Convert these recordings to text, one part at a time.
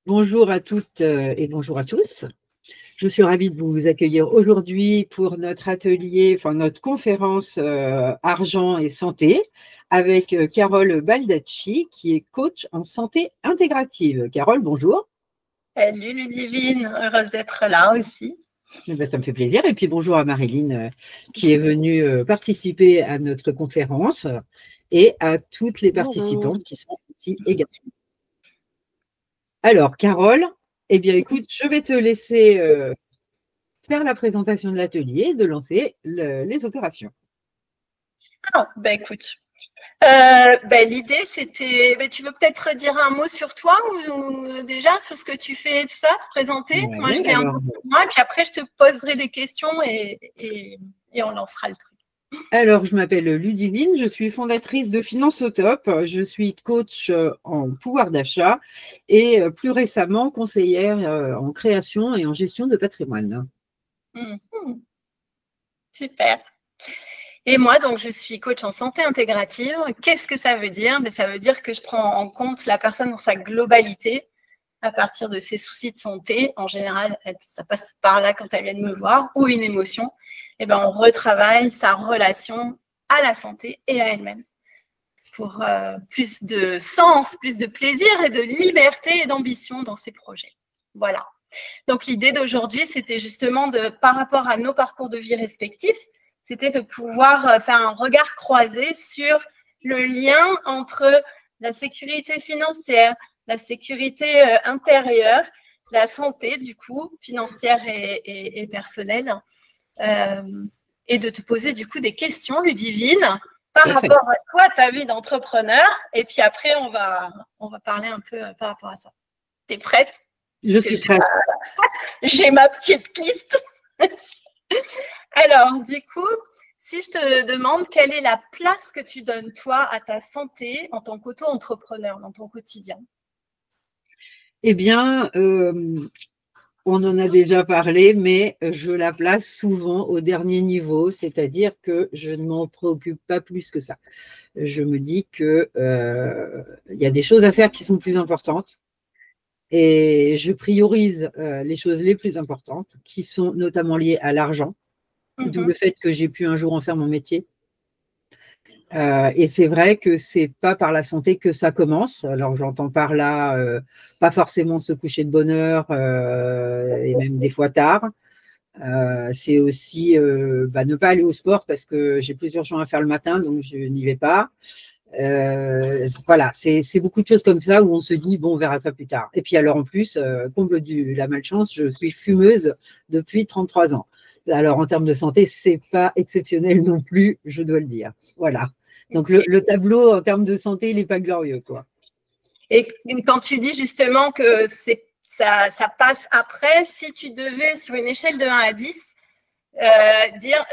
Bonjour à toutes et bonjour à tous. Je suis ravie de vous accueillir aujourd'hui pour notre atelier, enfin notre conférence Argent et Santé avec Carole Baldacci qui est coach en santé intégrative. Carole, bonjour. Salut Ludivine, heureuse d'être là aussi. Eh bien, ça me fait plaisir. Et puis bonjour à Marilyn qui est venue participer à notre conférence et à toutes les participantes qui sont ici également. Alors, Carole, eh bien, écoute, je vais te laisser faire la présentation de l'atelier, de lancer les opérations. Écoute, l'idée c'était, tu veux peut-être dire un mot sur toi ou déjà sur ce que tu fais, tout ça, te présenter. Ouais, Moi je dis un peu pour moi, et puis après je te poserai des questions et on lancera le truc. Alors, je m'appelle Ludivine, je suis fondatrice de Finance au Top, je suis coach en pouvoir d'achat et plus récemment conseillère en création et en gestion de patrimoine. Super. Et moi, donc, je suis coach en santé intégrative. Qu'est-ce que ça veut dire? Ça veut dire que je prends en compte la personne dans sa globalité à partir de ses soucis de santé. En général, ça passe par là quand elle vient de me voir, ou une émotion. Et on retravaille sa relation à la santé et à elle-même pour plus de sens, plus de plaisir et de liberté et d'ambition dans ses projets. Voilà. Donc, l'idée d'aujourd'hui, c'était justement par rapport à nos parcours de vie respectifs, c'était de pouvoir faire un regard croisé sur le lien entre la sécurité financière, la sécurité intérieure, la santé, du coup, financière et personnelle, et de te poser, du coup, des questions, Ludivine, par rapport à toi, ta vie d'entrepreneur, et puis après, on va parler un peu par rapport à ça. T'es prête? Je suis prête. J'ai ma petite liste. Alors, du coup, si je te demande quelle est la place que tu donnes, toi, à ta santé en tant qu'auto-entrepreneur dans ton quotidien? Eh bien, on en a déjà parlé, mais je la place souvent au dernier niveau, c'est-à-dire que je ne m'en préoccupe pas plus que ça. Je me dis qu'il y a des choses à faire qui sont plus importantes. Et je priorise les choses les plus importantes, qui sont notamment liées à l'argent, d'où le fait que j'ai pu un jour en faire mon métier. Et c'est vrai que c'est pas par la santé que ça commence. Alors j'entends par là pas forcément se coucher de bonne heure et même des fois tard. C'est aussi ne pas aller au sport parce que j'ai plusieurs gens à faire le matin, donc je n'y vais pas. Voilà, c'est beaucoup de choses comme ça où on se dit, bon, on verra ça plus tard. Et puis alors en plus, comble de la malchance, je suis fumeuse depuis 33 ans. Alors en termes de santé, c'est pas exceptionnel non plus, je dois le dire. Voilà. Donc le tableau en termes de santé, il n'est pas glorieux, quoi. Et quand tu dis justement que ça passe après, si tu devais, sur une échelle de 1 à 10, dire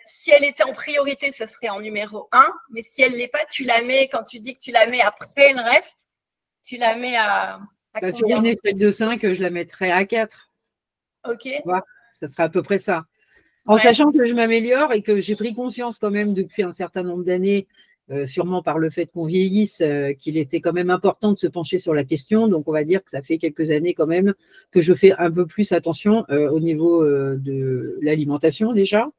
si elle était en priorité, ça serait en numéro 1, mais si elle ne l'est pas, tu la mets, quand tu dis que tu la mets après le reste, tu la mets à combien? Sur une échelle de 5, je la mettrais à 4. Ok. Voilà, ça sera à peu près ça. En sachant que je m'améliore et que j'ai pris conscience quand même depuis un certain nombre d'années, sûrement par le fait qu'on vieillisse, qu'il était quand même important de se pencher sur la question. Donc, on va dire que ça fait quelques années quand même que je fais un peu plus attention au niveau de l'alimentation déjà,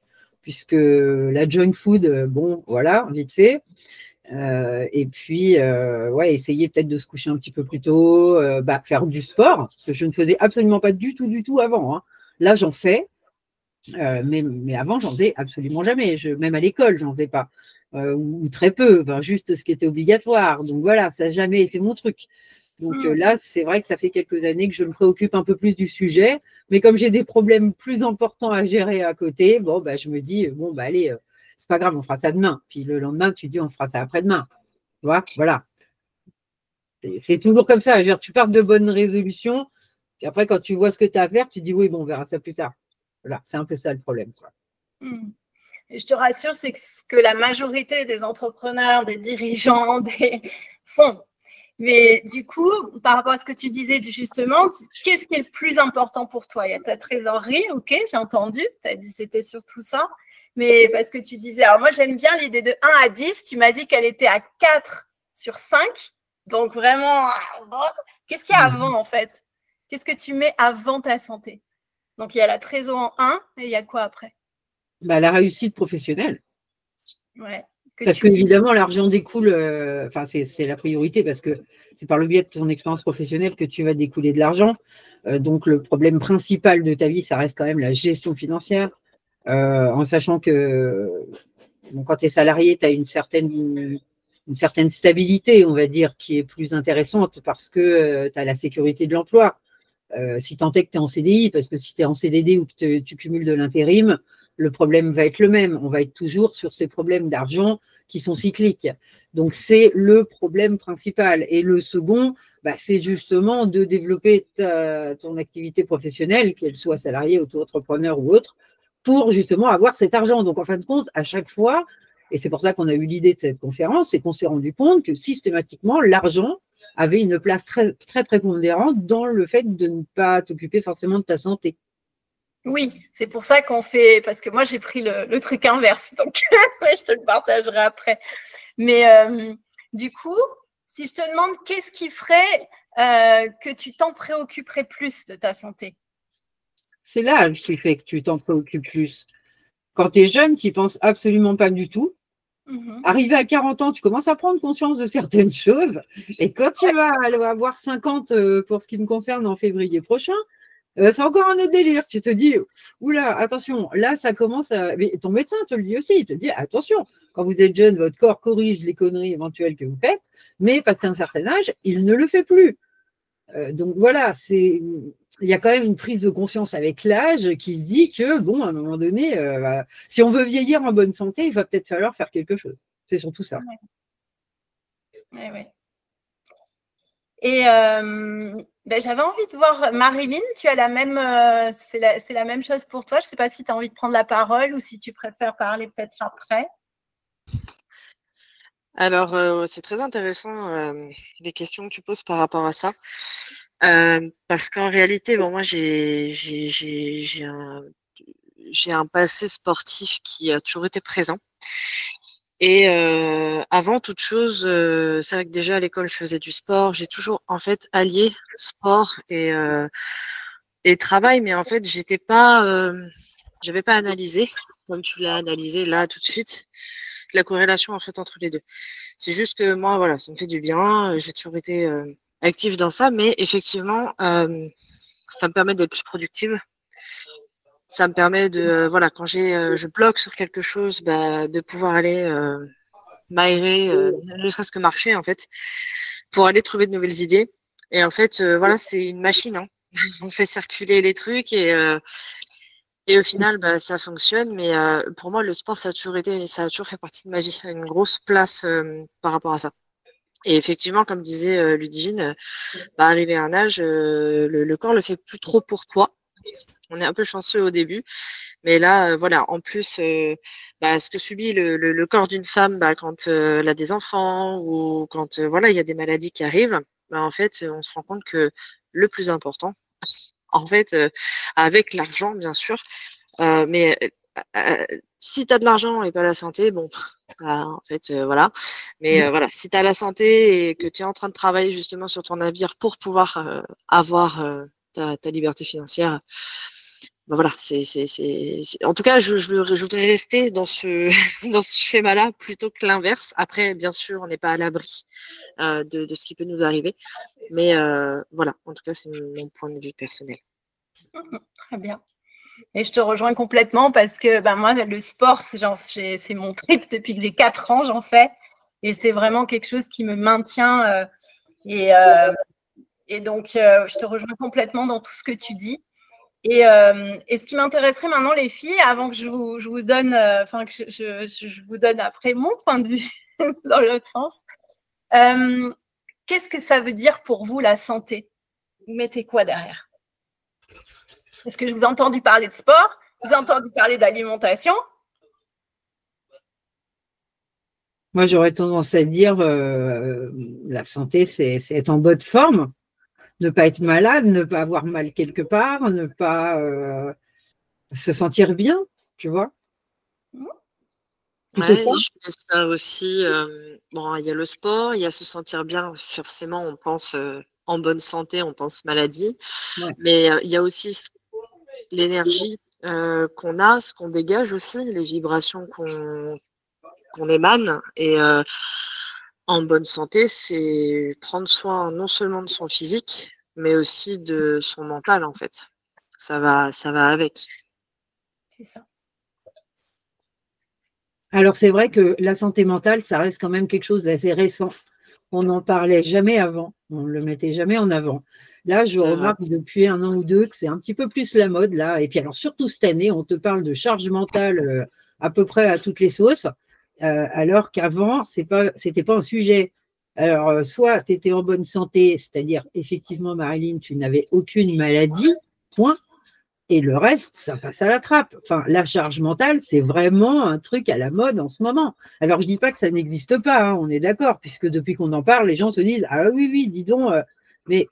puisque la junk food, bon, voilà, vite fait. Et puis, ouais, essayer peut-être de se coucher un petit peu plus tôt, faire du sport, parce que je ne faisais absolument pas du tout avant. Hein. Là, j'en fais. Mais avant, j'en faisais absolument jamais. Même à l'école, j'en faisais pas. Ou très peu, juste ce qui était obligatoire. Donc voilà, ça n'a jamais été mon truc. Donc là, c'est vrai que ça fait quelques années que je me préoccupe un peu plus du sujet. Mais comme j'ai des problèmes plus importants à gérer à côté, bon, je me dis, bon, allez, c'est pas grave, on fera ça demain. Puis le lendemain, tu dis, on fera ça après-demain. Tu vois, voilà. C'est toujours comme ça. Je veux dire, tu pars de bonnes résolutions. Puis après, quand tu vois ce que tu as à faire, tu dis, oui, bon, on verra ça plus tard. Voilà, c'est un peu ça le problème, quoi. Et je te rassure, c'est ce que la majorité des entrepreneurs, des dirigeants, font. Mais du coup, par rapport à ce que tu disais justement, qu'est-ce qui est le plus important pour toi? Il y a ta trésorerie, ok, j'ai entendu, tu as dit c'était surtout ça. Mais parce que tu disais, alors moi j'aime bien l'idée de 1 à 10, tu m'as dit qu'elle était à 4 sur 5. Donc vraiment, qu'est-ce qu'il y a avant en fait? Qu'est-ce que tu mets avant ta santé? Donc, il y a la trésor en 1 et il y a quoi après? Bah, la réussite professionnelle. Ouais. Parce qu'évidemment, l'argent découle, c'est la priorité parce que c'est par le biais de ton expérience professionnelle que tu vas découler de l'argent. Donc, le problème principal de ta vie, ça reste quand même la gestion financière, en sachant que bon, quand tu es salarié, tu as une certaine stabilité, on va dire, qui est plus intéressante parce que tu as la sécurité de l'emploi. Si tant est que tu es en CDI, parce que si tu es en CDD ou que tu cumules de l'intérim, le problème va être le même. On va être toujours sur ces problèmes d'argent qui sont cycliques. Donc, c'est le problème principal. Et le second, c'est justement de développer ton activité professionnelle, qu'elle soit salariée, auto-entrepreneur ou autre, pour justement avoir cet argent. Donc, en fin de compte, à chaque fois, et c'est pour ça qu'on a eu l'idée de cette conférence, c'est qu'on s'est rendu compte que systématiquement, l'argent avait une place très, très prépondérante dans le fait de ne pas t'occuper forcément de ta santé. Oui, c'est pour ça qu'on fait, parce que moi j'ai pris le truc inverse, donc je te le partagerai après. Mais du coup, si je te demande qu'est-ce qui ferait que tu t'en préoccuperais plus de ta santé? C'est l'âge qui fait que tu t'en préoccupes plus. Quand tu es jeune, tu n'y penses absolument pas du tout. Arrivé à 40 ans, tu commences à prendre conscience de certaines choses. Et quand tu vas avoir 50 pour ce qui me concerne en février prochain, c'est encore un autre délire. Tu te dis, oula, attention, là, ça commence à. Mais ton médecin te le dit aussi. Il te dit, attention, quand vous êtes jeune, votre corps corrige les conneries éventuelles que vous faites, mais passé un certain âge, il ne le fait plus. Donc voilà, il y a quand même une prise de conscience avec l'âge qui se dit que, bon, à un moment donné, si on veut vieillir en bonne santé, il va peut-être falloir faire quelque chose. C'est surtout ça. Ouais, ouais. Et j'avais envie de voir Marilyn, tu as la même, c'est la même chose pour toi. Je ne sais pas si tu as envie de prendre la parole ou si tu préfères parler peut-être après. Alors, c'est très intéressant les questions que tu poses par rapport à ça. Parce qu'en réalité, bon, moi, j'ai un passé sportif qui a toujours été présent. Et avant toute chose, c'est vrai que déjà à l'école, je faisais du sport. J'ai toujours en fait allié sport et travail, mais en fait, j'avais pas analysé, comme tu l'as analysé là tout de suite, la corrélation en fait entre les deux. C'est juste que moi, voilà, ça me fait du bien. J'ai toujours été active dans ça, mais effectivement, ça me permet d'être plus productive. Ça me permet de, voilà, quand je bloque sur quelque chose, de pouvoir aller m'aérer, ne serait-ce que marcher en fait, pour aller trouver de nouvelles idées. Et en fait, voilà, c'est une machine. Hein. On fait circuler les trucs et au final, ça fonctionne. Mais pour moi, le sport, ça a toujours fait partie de ma vie, une grosse place par rapport à ça. Et effectivement, comme disait Ludivine, arrivé à un âge, le corps le fait plus trop pour toi. On est un peu chanceux au début, mais là, voilà, en plus, ce que subit le corps d'une femme quand elle a des enfants ou quand voilà, il y a des maladies qui arrivent, en fait, on se rend compte que le plus important, en fait, avec l'argent, bien sûr, mais si tu as de l'argent et pas la santé, bon, en fait, voilà. Mais voilà, si tu as la santé et que tu es en train de travailler justement sur ton navire pour pouvoir avoir ta liberté financière, voilà, en tout cas, je voudrais rester dans ce, dans ce schéma-là plutôt que l'inverse. Après, bien sûr, on n'est pas à l'abri de ce qui peut nous arriver. Mais voilà, en tout cas, c'est mon point de vue personnel. Très bien. Et je te rejoins complètement parce que moi, le sport, c'est mon trip depuis que j'ai 4 ans, j'en fais. Et c'est vraiment quelque chose qui me maintient. Et donc, je te rejoins complètement dans tout ce que tu dis. Et ce qui m'intéresserait maintenant, les filles, avant que je vous donne, que je vous donne après mon point de vue dans l'autre sens, qu'est-ce que ça veut dire pour vous la santé? Vous mettez quoi derrière? Est-ce que je vous ai entendu parler de sport? Vous avez entendu parler d'alimentation? Moi, j'aurais tendance à dire la santé, c'est être en bonne forme, ne pas être malade, ne pas avoir mal quelque part, ne pas se sentir bien, tu vois. Ouais, je fais ça aussi. Bon, il y a le sport, il y a se sentir bien. Forcément, on pense en bonne santé, on pense maladie. Ouais. Mais il y a aussi l'énergie qu'on a, ce qu'on dégage aussi, les vibrations qu'on émane. Et en bonne santé, c'est prendre soin non seulement de son physique, mais aussi de son mental, en fait. Ça va avec. C'est ça. Alors, c'est vrai que la santé mentale, ça reste quand même quelque chose d'assez récent. On n'en parlait jamais avant, on ne le mettait jamais en avant. Là, je remarque depuis 1 an ou 2 que c'est un petit peu plus la mode, là. Et puis, alors, surtout cette année, on te parle de charge mentale à peu près à toutes les sauces, alors qu'avant, c'était pas un sujet. Alors, soit tu étais en bonne santé, c'est-à-dire, effectivement, Marilyn, tu n'avais aucune maladie, point. Et le reste, ça passe à la trappe. Enfin, la charge mentale, c'est vraiment un truc à la mode en ce moment. Alors, je dis pas que ça n'existe pas, hein, on est d'accord, puisque depuis qu'on en parle, les gens se disent, ah oui, oui, dis donc, mais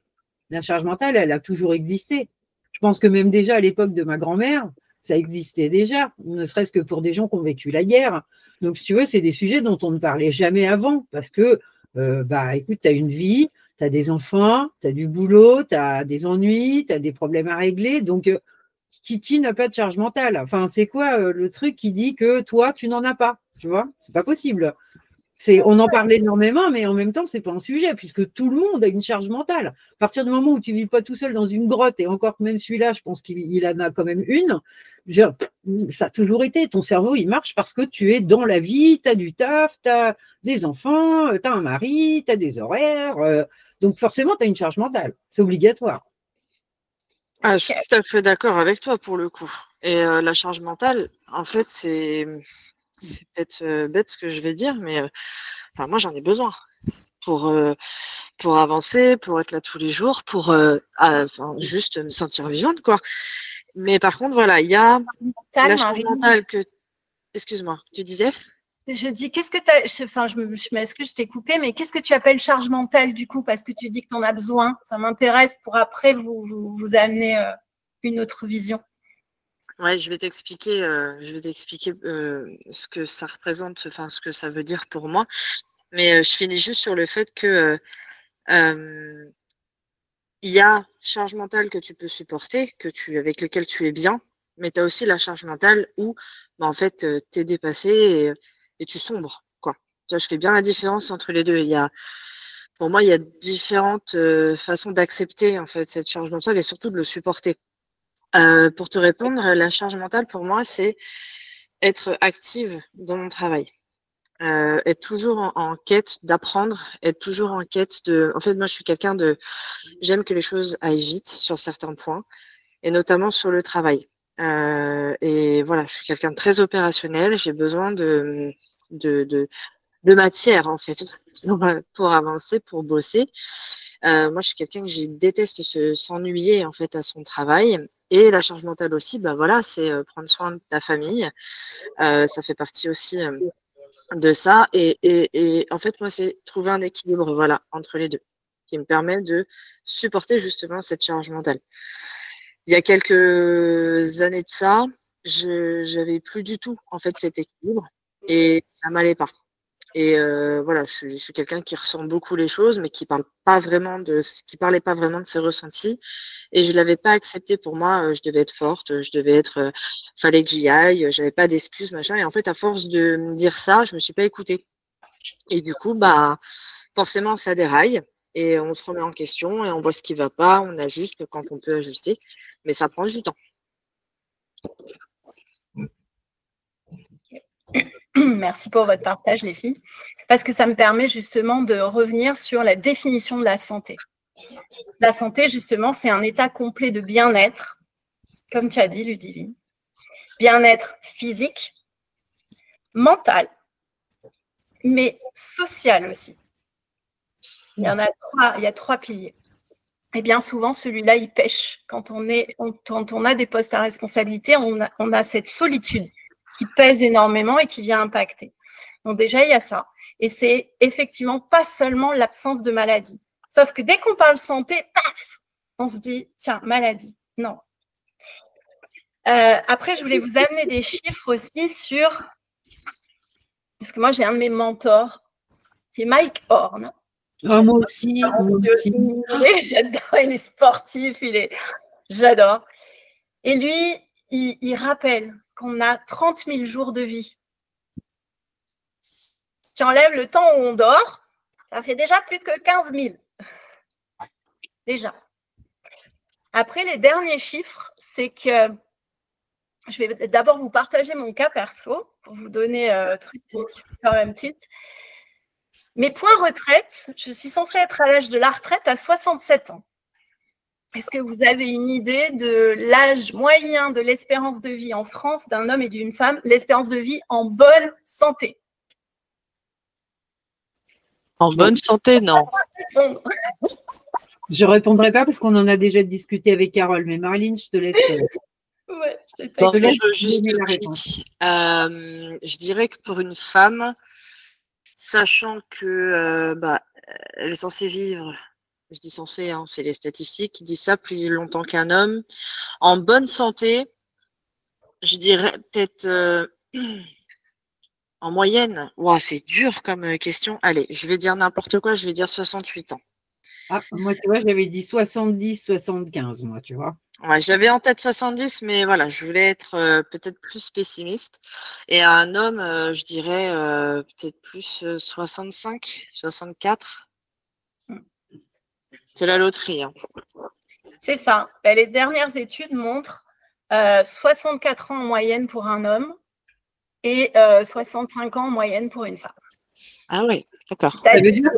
la charge mentale, elle a toujours existé. Je pense que même déjà à l'époque de ma grand-mère, ça existait déjà, ne serait-ce que pour des gens qui ont vécu la guerre. Donc, si tu veux, c'est des sujets dont on ne parlait jamais avant, parce que, écoute, tu as une vie, tu as des enfants, tu as du boulot, tu as des ennuis, tu as des problèmes à régler. Donc, qui n'a pas de charge mentale? Enfin, c'est quoi le truc qui dit que toi, tu n'en as pas? Tu vois, c'est pas possible. On en parle énormément, mais en même temps, c'est pas un sujet, puisque tout le monde a une charge mentale. À partir du moment où tu vis pas tout seul dans une grotte, et encore que même celui-là, je pense qu'il en a quand même une, ça a toujours été. Ton cerveau, il marche parce que tu es dans la vie, tu as du taf, tu as des enfants, tu as un mari, tu as des horaires. Donc forcément, tu as une charge mentale. C'est obligatoire. Ah, je suis tout à fait d'accord avec toi pour le coup. Et la charge mentale, en fait, c'est peut-être bête ce que je vais dire, mais moi, j'en ai besoin pour avancer, pour être là tous les jours, pour juste me sentir vivante, quoi. Mais par contre, voilà, il y a la charge mentale que… Excuse-moi, tu disais? Je dis, qu'est-ce que tu as… Enfin, je m'excuse, je t'ai coupé, mais qu'est-ce que tu appelles charge mentale du coup? Parce que tu dis que tu en as besoin. Ça m'intéresse pour après vous amener une autre vision. Ouais, je vais t'expliquer ce que ça représente, enfin ce que ça veut dire pour moi. Mais je finis juste sur le fait que il y a charge mentale que tu peux supporter, avec lequel tu es bien, mais tu as aussi la charge mentale où en fait tu es dépassé et tu sombres, quoi. Tu vois, je fais bien la différence entre les deux. Pour moi, il y a différentes façons d'accepter en fait cette charge mentale et surtout de le supporter. Pour te répondre, la charge mentale pour moi, c'est être active dans mon travail. Être toujours en quête d'apprendre, être toujours en quête de… En fait, moi, je suis quelqu'un de… J'aime que les choses aillent vite sur certains points, et notamment sur le travail. Et voilà, je suis quelqu'un de très opérationnel. J'ai besoin de matière, en fait, pour avancer, pour bosser. Moi, je suis quelqu'un qui déteste s'ennuyer, en fait, à son travail. Et la charge mentale aussi, voilà, c'est prendre soin de ta famille. Ça fait partie aussi… de ça et en fait moi c'est trouver un équilibre voilà entre les deux qui me permet de supporter justement cette charge mentale. Il y a quelques années de ça, j'avais plus du tout en fait cet équilibre et ça m'allait pas. Et voilà, je suis quelqu'un qui ressent beaucoup les choses, mais qui parlait pas vraiment de ses ressentis. Et je l'avais pas accepté pour moi. Je devais être forte, fallait que j'y aille. J'avais pas d'excuses, machin. Et en fait, à force de me dire ça, je me suis pas écoutée. Et du coup, forcément, ça déraille. Et on se remet en question et on voit ce qui va pas. On ajuste quand on peut ajuster, mais ça prend du temps. Merci pour votre partage, les filles, parce que ça me permet justement de revenir sur la définition de la santé. La santé, justement, c'est un état complet de bien-être, comme tu as dit, Ludivine. Bien-être physique, mental, mais social aussi. Il y a trois piliers. Et bien souvent, celui-là, il pêche. Quand on a des postes à responsabilité, on a cette solitude qui pèse énormément et qui vient impacter. Donc déjà, il y a ça. Et c'est effectivement pas seulement l'absence de maladie. Sauf que dès qu'on parle santé, paf, on se dit, tiens, maladie. Non. Après, je voulais vous amener des chiffres aussi parce que moi, j'ai un de mes mentors, qui est Mike Horn, Oh, moi aussi, moi aussi. J'adore, il est sportif, j'adore. Et lui, il rappelle qu'on a 30 000 jours de vie. Tu enlèves le temps où on dort, ça fait déjà plus que 15 000. Déjà. Après, les derniers chiffres, c'est que je vais d'abord vous partager mon cas perso pour vous donner un truc quand même titre. Mes points retraite, je suis censée être à l'âge de la retraite à 67 ans. Est-ce que vous avez une idée de l'âge moyen de l'espérance de vie en France d'un homme et d'une femme, l'espérance de vie en bonne santé? En bonne santé, non. Je ne répondrai pas parce qu'on en a déjà discuté avec Carole, mais Marilyn, je te laisse. Ouais, je dirais que pour une femme, sachant que elle est censée vivre, je dis censée, hein, c'est les statistiques qui disent ça, plus longtemps qu'un homme, en bonne santé, je dirais peut-être en moyenne. Wow, c'est dur comme question. Allez, je vais dire n'importe quoi, je vais dire 68 ans. Ah, moi, tu vois, j'avais dit 70, 75, moi, tu vois. Ouais, j'avais en tête 70, mais voilà, je voulais être peut-être plus pessimiste. Et à un homme, je dirais peut-être plus 65, 64. C'est la loterie. Hein. C'est ça. Les dernières études montrent 64 ans en moyenne pour un homme et 65 ans en moyenne pour une femme. Ah oui, d'accord. Ça veut dire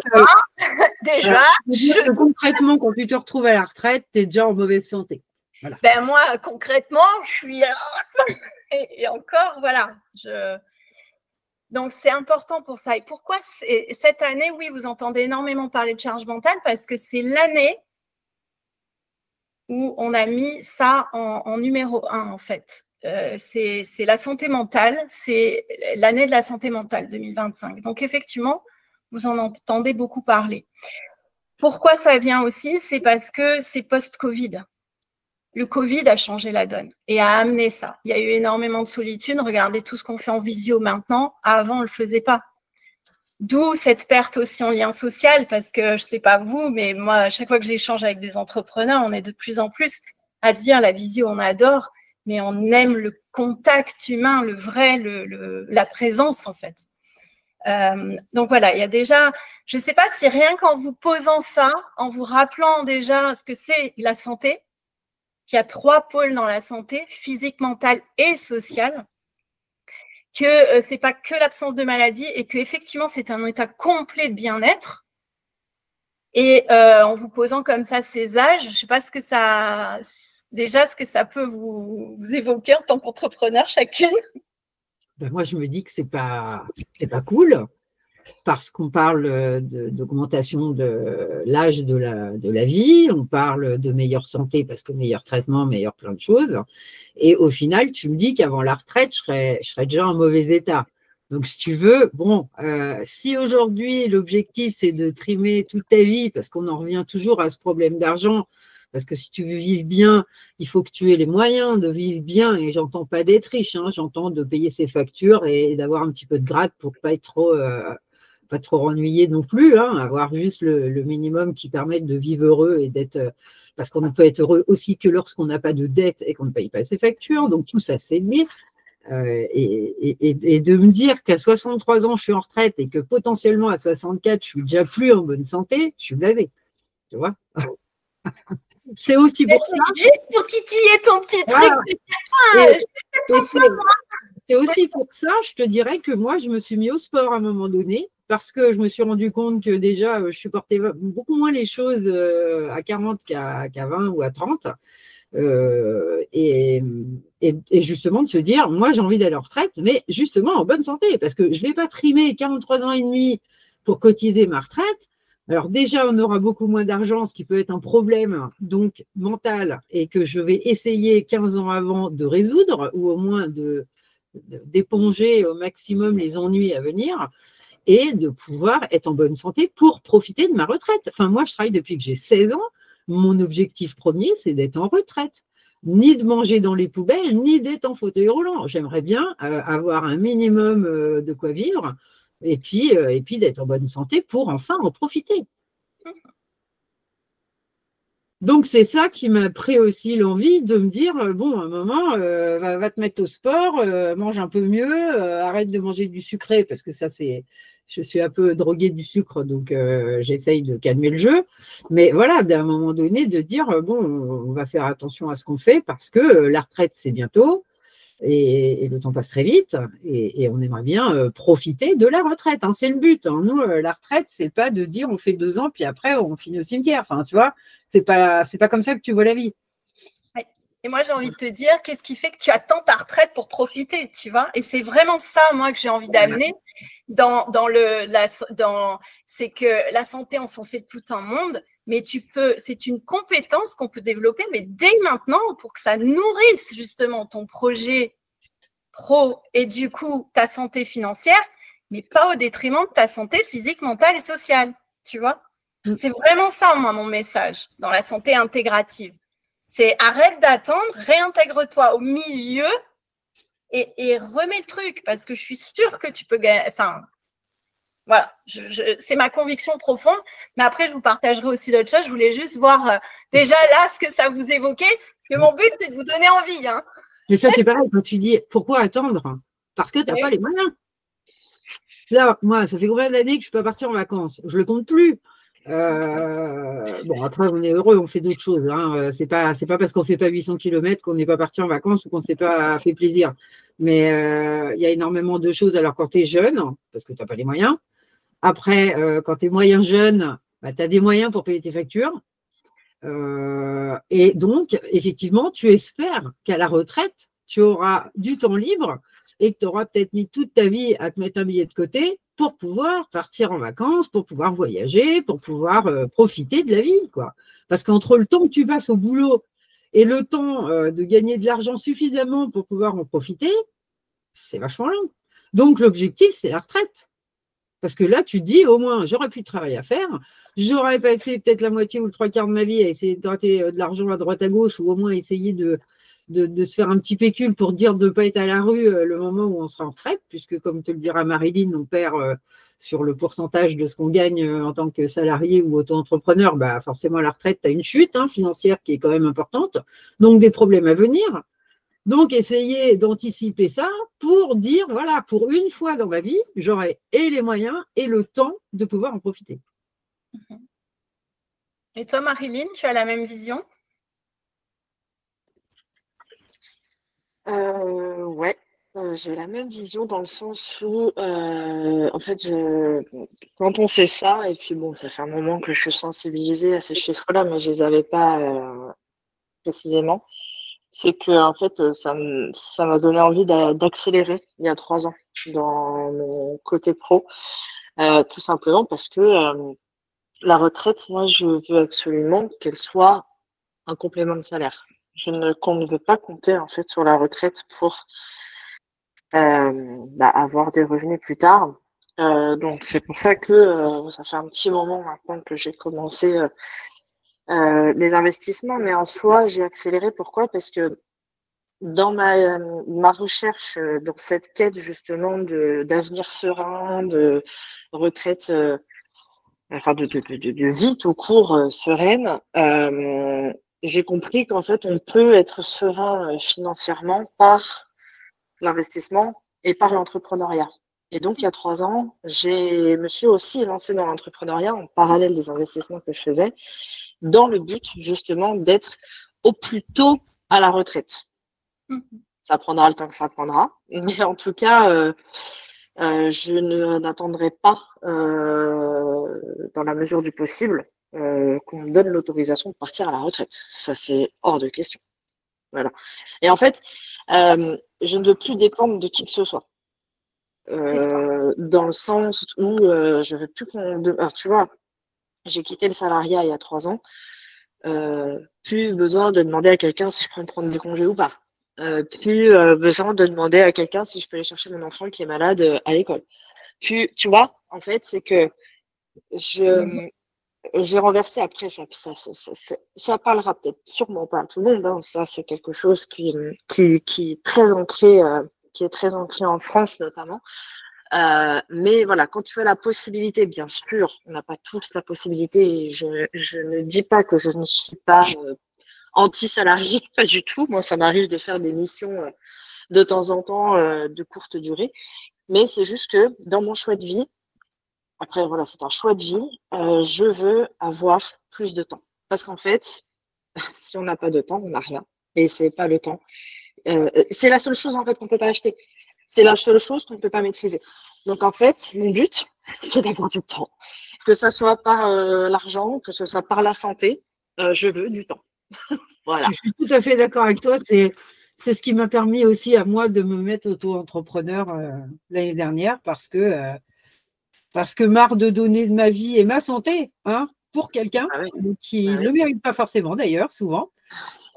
que concrètement, quand tu te retrouves à la retraite, tu es déjà en mauvaise santé. Voilà. Ben moi, concrètement, je suis… et encore, voilà. Donc, c'est important pour ça. Et pourquoi cette année, oui, vous entendez énormément parler de charge mentale parce que c'est l'année où on a mis ça en numéro 1, en fait. C'est la santé mentale, c'est l'année de la santé mentale 2025. Donc, effectivement, vous en entendez beaucoup parler. Pourquoi ça vient aussi? C'est parce que c'est post-Covid. Le Covid a changé la donne et a amené ça. Il y a eu énormément de solitude. Regardez tout ce qu'on fait en visio maintenant. Avant, on ne le faisait pas. D'où cette perte aussi en lien social parce que je ne sais pas vous, mais moi, à chaque fois que j'échange avec des entrepreneurs, on est de plus en plus à dire la visio, on adore, mais on aime le contact humain, le vrai, la présence en fait. Donc voilà, il y a déjà, je ne sais pas si rien qu'en vous posant ça, en vous rappelant déjà ce que c'est la santé, qu'il y a 3 pôles dans la santé, physique, mentale et sociale, que ce n'est pas que l'absence de maladie et qu'effectivement, c'est un état complet de bien-être. Et en vous posant comme ça ces âges, je ne sais pas ce que ça peut vous évoquer en tant qu'entrepreneur chacune. Ben moi, je me dis que c'est pas cool parce qu'on parle d'augmentation de l'âge de la vie, on parle de meilleure santé parce que meilleur traitement, meilleur plein de choses. Et au final, tu me dis qu'avant la retraite, je serais déjà en mauvais état. Donc, si tu veux, bon, si aujourd'hui, l'objectif, c'est de trimer toute ta vie parce qu'on en revient toujours à ce problème d'argent, parce que si tu veux vivre bien, il faut que tu aies les moyens de vivre bien. Et j'entends pas d'être riche, hein, j'entends de payer ses factures et d'avoir un petit peu de gratte pour pas être pas trop ennuyé non plus, hein, avoir juste le minimum qui permette de vivre heureux et d'être… Parce qu'on ne peut être heureux aussi que lorsqu'on n'a pas de dette et qu'on ne paye pas ses factures. Donc, tout ça, c'est bien. Et de me dire qu'à 63 ans, je suis en retraite et que potentiellement à 64, je suis déjà plus en bonne santé, je suis blasée. Tu vois? C'est aussi pour ça. Juste pour titiller ton petit truc. C'est aussi pour ça, je te dirais que moi, je me suis mis au sport à un moment donné parce que je me suis rendu compte que déjà, je supportais beaucoup moins les choses à 40 qu'à 20 ou à 30. Et justement de se dire, moi, j'ai envie d'aller en retraite, mais justement en bonne santé parce que je ne vais pas trimer 43 ans et demi pour cotiser ma retraite. Alors déjà, on aura beaucoup moins d'argent, ce qui peut être un problème donc mental et que je vais essayer 15 ans avant de résoudre ou au moins d'éponger au maximum les ennuis à venir et de pouvoir être en bonne santé pour profiter de ma retraite. Enfin, moi, je travaille depuis que j'ai 16 ans. Mon objectif premier, c'est d'être en retraite. Ni de manger dans les poubelles, ni d'être en fauteuil roulant. J'aimerais bien avoir un minimum de quoi vivre et puis d'être en bonne santé pour enfin en profiter. Donc, c'est ça qui m'a pris aussi l'envie de me dire, bon, à un moment, va te mettre au sport, mange un peu mieux, arrête de manger du sucré, parce que ça, je suis un peu droguée du sucre, donc j'essaye de calmer le jeu. Mais voilà, d'un moment donné, de dire, bon, on va faire attention à ce qu'on fait, parce que la retraite, c'est bientôt, et le temps passe très vite, et on aimerait bien profiter de la retraite, hein, c'est le but. Hein. Nous, la retraite, c'est pas de dire on fait 2 ans, puis après, on finit au cimetière. Enfin, tu vois, c'est pas comme ça que tu vois la vie. Ouais. Et moi, j'ai envie de te dire, qu'est-ce qui fait que tu attends ta retraite pour profiter, tu vois? Et c'est vraiment ça, moi, que j'ai envie d'amener c'est que la santé, on s'en fait tout un monde, mais c'est une compétence qu'on peut développer, mais dès maintenant, pour que ça nourrisse justement ton projet pro et du coup ta santé financière, mais pas au détriment de ta santé physique, mentale et sociale, tu vois? C'est vraiment ça, moi, mon message dans la santé intégrative. C'est arrête d'attendre, réintègre-toi au milieu et remets le truc, parce que je suis sûre que tu peux gagner. Enfin, voilà, c'est ma conviction profonde. Mais après, je vous partagerai aussi d'autres choses. Je voulais juste voir déjà là ce que ça vous évoquait. Que mon but, c'est de vous donner envie. Hein. Mais ça, c'est pareil quand tu dis pourquoi attendre? Parce que tu n'as pas les moyens. Là, moi, ça fait combien d'années que je ne suis pas partie en vacances? Je ne le compte plus. Bon, après, on est heureux, on fait d'autres choses. Hein. C'est pas parce qu'on ne fait pas 800 km qu'on n'est pas parti en vacances ou qu'on ne s'est pas fait plaisir. Mais il y a énormément de choses. Alors, quand tu es jeune, parce que tu n'as pas les moyens. Après, quand tu es moyen jeune, bah, tu as des moyens pour payer tes factures. Et donc, effectivement, tu espères qu'à la retraite, tu auras du temps libre et que tu auras peut-être mis toute ta vie à te mettre un billet de côté pour pouvoir partir en vacances, pour pouvoir voyager, pour pouvoir profiter de la vie, quoi. Parce qu'entre le temps que tu passes au boulot et le temps de gagner de l'argent suffisamment pour pouvoir en profiter, c'est vachement long. Donc, l'objectif, c'est la retraite. Parce que là, tu te dis, au moins, j'aurais plus de travail à faire. J'aurais passé peut-être la moitié ou le 3/4 de ma vie à essayer de gratter de l'argent à droite à gauche ou au moins essayer de se faire un petit pécule pour dire de ne pas être à la rue le moment où on sera en retraite, puisque comme te le dira Marilyn, on perd sur le pourcentage de ce qu'on gagne en tant que salarié ou auto-entrepreneur, bah forcément à la retraite, tu as une chute financière qui est quand même importante, donc des problèmes à venir. Donc, essayer d'anticiper ça pour dire, voilà, pour une fois dans ma vie, j'aurai et les moyens et le temps de pouvoir en profiter. Et toi, Marilyn, tu as la même vision? Ouais, j'ai la même vision dans le sens où, en fait, quand on sait ça, et puis bon, ça fait un moment que je suis sensibilisée à ces chiffres-là, mais je les avais pas précisément. C'est que en fait, ça m'a donné envie d'accélérer il y a 3 ans dans mon côté pro, tout simplement parce que la retraite, moi, je veux absolument qu'elle soit un complément de salaire. Qu'on ne veut pas compter en fait sur la retraite pour avoir des revenus plus tard. Donc c'est pour ça que ça fait un petit moment maintenant que j'ai commencé les investissements, mais en soi j'ai accéléré. Pourquoi? Parce que dans ma recherche, dans cette quête justement d'avenir serein, de retraite, enfin de vie tout court sereine, j'ai compris qu'en fait on peut être serein financièrement par l'investissement et par l'entrepreneuriat. Et donc il y a 3 ans, je me suis aussi lancée dans l'entrepreneuriat en parallèle des investissements que je faisais, dans le but justement d'être au plus tôt à la retraite. Ça prendra le temps que ça prendra, mais en tout cas, je n'attendrai pas, dans la mesure du possible, qu'on me donne l'autorisation de partir à la retraite. Ça, c'est hors de question. Voilà. Et en fait, je ne veux plus dépendre de qui que ce soit. Dans le sens où je ne veux plus qu'on... Alors, tu vois, j'ai quitté le salariat il y a 3 ans. Plus besoin de demander à quelqu'un si je peux me prendre des congés ou pas. Plus besoin de demander à quelqu'un si je peux aller chercher mon enfant qui est malade à l'école. Puis, tu vois, en fait, c'est que j'ai renversé après, ça parlera peut-être sûrement pas à tout le monde. Hein. Ça, c'est quelque chose qui est très ancré en France notamment. Mais voilà, quand tu as la possibilité, bien sûr, on n'a pas tous la possibilité, et je ne dis pas que je ne suis pas anti-salarié, pas du tout. Moi, ça m'arrive de faire des missions de temps en temps de courte durée, mais c'est juste que dans mon choix de vie, après voilà, c'est un choix de vie, je veux avoir plus de temps. Parce qu'en fait, si on n'a pas de temps, on n'a rien. Et c'est pas le temps. C'est la seule chose en fait qu'on peut pas acheter. C'est la seule chose qu'on ne peut pas maîtriser. Donc en fait, mon but, c'est d'avoir du temps. Que ça soit par l'argent, que ce soit par la santé, je veux du temps. Voilà. Je suis tout à fait d'accord avec toi. C'est ce qui m'a permis aussi à moi de me mettre auto-entrepreneur l'année dernière parce que marre de donner de ma vie et ma santé pour quelqu'un qui ne le mérite pas forcément d'ailleurs, souvent.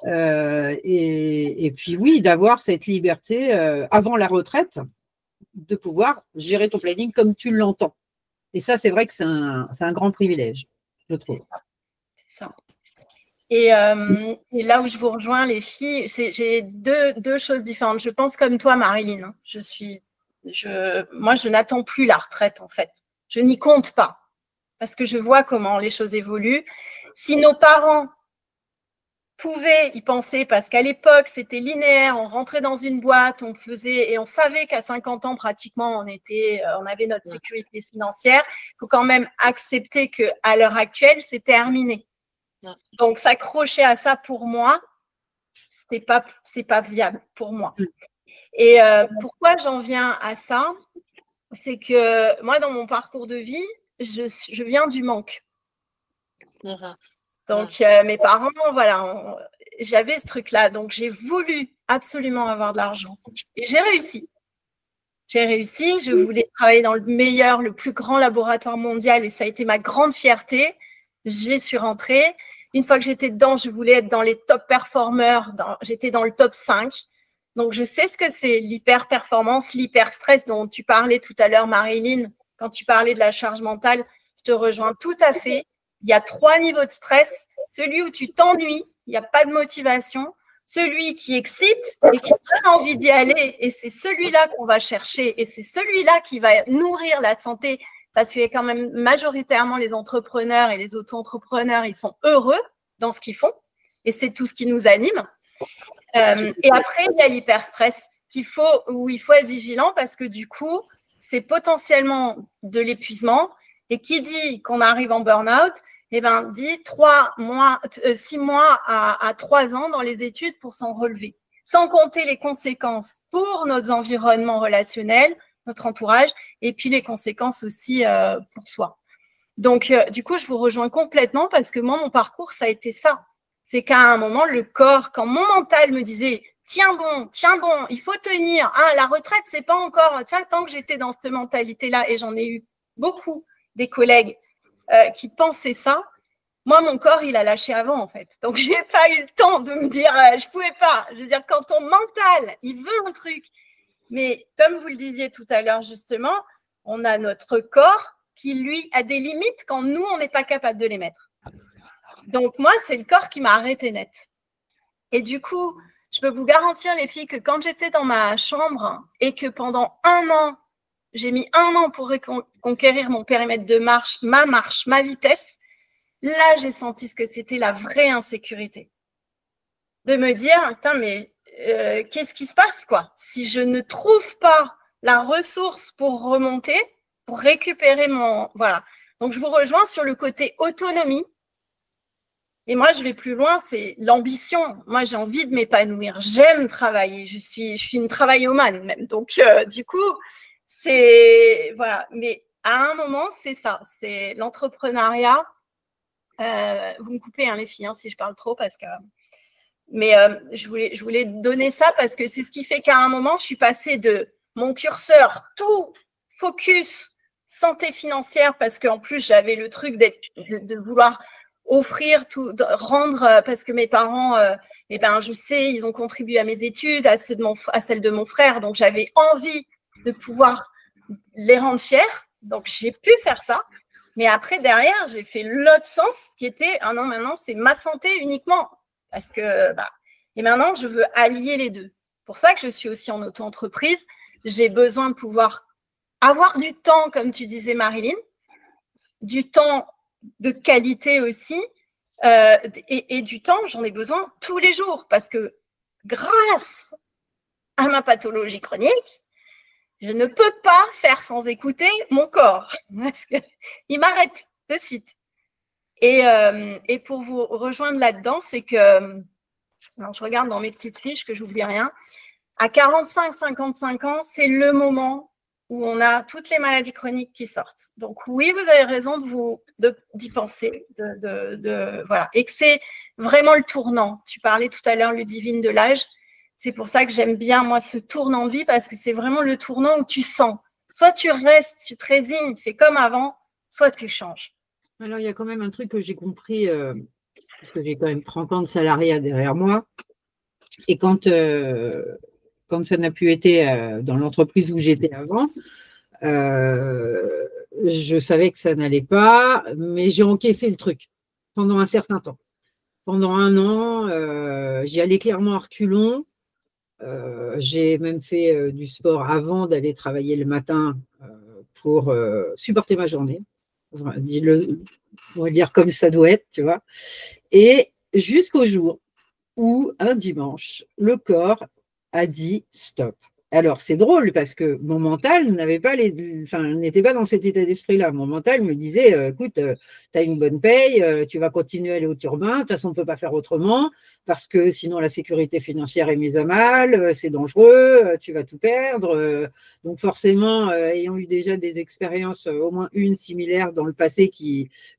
Et puis oui, d'avoir cette liberté avant la retraite, de pouvoir gérer ton planning comme tu l'entends. Et ça, c'est vrai que c'est un grand privilège, je trouve. C'est ça. Et là où je vous rejoins, les filles, j'ai deux choses différentes. Je pense comme toi, Marilyn. Moi, je n'attends plus la retraite, en fait. Je n'y compte pas parce que je vois comment les choses évoluent. Si nos parents pouvaient y penser, parce qu'à l'époque, c'était linéaire, on rentrait dans une boîte, on faisait, et on savait qu'à 50 ans, pratiquement, on avait notre sécurité financière. Il faut quand même accepter qu'à l'heure actuelle, c'est terminé. Donc, s'accrocher à ça, pour moi, c'est pas viable pour moi. Et pourquoi j'en viens à ça? C'est que moi, dans mon parcours de vie, je viens du manque. Donc, mes parents, voilà, j'avais ce truc-là. Donc, j'ai voulu absolument avoir de l'argent. Et j'ai réussi. Je voulais travailler dans le plus grand laboratoire mondial et ça a été ma grande fierté. J'y suis rentrée. Une fois que j'étais dedans, je voulais être dans les top performers. J'étais dans le top 5. Donc, je sais ce que c'est l'hyper-performance, l'hyper-stress dont tu parlais tout à l'heure, Marilyn, quand tu parlais de la charge mentale. Je te rejoins tout à fait. Il y a 3 niveaux de stress. Celui où tu t'ennuies, il n'y a pas de motivation. Celui qui excite et qui donne envie d'y aller. Et c'est celui-là qu'on va chercher. Et c'est celui-là qui va nourrir la santé. Parce qu'il y a quand même majoritairement les entrepreneurs et les auto-entrepreneurs, ils sont heureux dans ce qu'ils font. Et c'est tout ce qui nous anime. Et après, il y a l'hyperstress où il faut être vigilant parce que du coup, c'est potentiellement de l'épuisement. Et qui dit qu'on arrive en burn-out, dit 6 mois à 3 ans dans les études pour s'en relever. Sans compter les conséquences pour nos environnements relationnels, notre entourage, et puis les conséquences aussi pour soi. Donc, du coup, je vous rejoins complètement parce que moi, mon parcours, ça a été ça. C'est qu'à un moment, le corps, quand mon mental me disait « Tiens bon, il faut tenir. La retraite, c'est pas encore… » Tant que j'étais dans cette mentalité-là, et j'en ai eu beaucoup des collègues qui pensaient ça, moi, mon corps, il a lâché avant, en fait. Donc, je n'ai pas eu le temps de me dire je ne pouvais pas. Je veux dire, quand ton mental, il veut un truc, mais comme vous le disiez tout à l'heure, justement, on a notre corps qui, lui, a des limites quand nous, on n'est pas capable de les mettre. Donc, moi, c'est le corps qui m'a arrêté net. Et du coup, je peux vous garantir, les filles, que quand j'étais dans ma chambre et que pendant 1 an, j'ai mis 1 an pour conquérir mon périmètre de marche, ma vitesse, là, j'ai senti ce que c'était la vraie insécurité. De me dire, putain, mais qu'est-ce qui se passe, quoi? Si je ne trouve pas la ressource pour remonter, pour récupérer mon… Voilà. Donc, je vous rejoins sur le côté autonomie. Et moi, je vais plus loin, c'est l'ambition. Moi, j'ai envie de m'épanouir. J'aime travailler. Je suis une travaillomane même. Donc, du coup, c'est… Voilà. Mais à un moment, c'est ça. C'est l'entrepreneuriat. Vous me coupez, les filles, si je parle trop, parce que… Mais je voulais donner ça parce que c'est ce qui fait qu'à un moment, je suis passée de mon curseur tout focus santé financière parce qu'en plus, j'avais le truc de vouloir offrir tout, rendre, parce que mes parents, je sais, ils ont contribué à mes études, à celles de mon frère. Donc, j'avais envie de pouvoir les rendre fiers. Donc, j'ai pu faire ça. Mais après, derrière, j'ai fait l'autre sens qui était, non, maintenant, c'est ma santé uniquement. Parce que, et maintenant, je veux allier les deux. C'est pour ça que je suis aussi en auto-entreprise. J'ai besoin de pouvoir avoir du temps, comme tu disais, Marilyn, du temps de qualité aussi, et du temps, j'en ai besoin tous les jours parce que grâce à ma pathologie chronique, je ne peux pas faire sans écouter mon corps parce qu'il m'arrête de suite. Et pour vous rejoindre là-dedans, c'est que, alors je regarde dans mes petites fiches que j'oublie rien, à 45-55 ans, c'est le moment où on a toutes les maladies chroniques qui sortent. Donc oui, vous avez raison d'y penser, voilà. Et que c'est vraiment le tournant. Tu parlais tout à l'heure, Ludivine, de l'âge. C'est pour ça que j'aime bien, moi, ce tournant de vie, parce que c'est vraiment le tournant où tu sens. Soit tu restes, tu te résignes, tu fais comme avant, soit tu changes. Alors, il y a quand même un truc que j'ai compris, parce que j'ai quand même 30 ans de salariat derrière moi. Et quand ça n'a plus été dans l'entreprise où j'étais avant, je savais que ça n'allait pas, mais j'ai encaissé le truc pendant un certain temps. Pendant 1 an, j'y allais clairement à reculons. J'ai même fait du sport avant d'aller travailler le matin pour supporter ma journée. On va dire comme ça doit être, tu vois. Et jusqu'au jour où, un dimanche, le corps a dit stop. Alors, c'est drôle parce que mon mental n'était pas dans cet état d'esprit-là. Mon mental me disait, écoute, tu as une bonne paye, tu vas continuer à aller au turbin, de toute façon, on ne peut pas faire autrement, parce que sinon, la sécurité financière est mise à mal, c'est dangereux, tu vas tout perdre. Donc, forcément, ayant eu déjà des expériences, au moins une similaire dans le passé,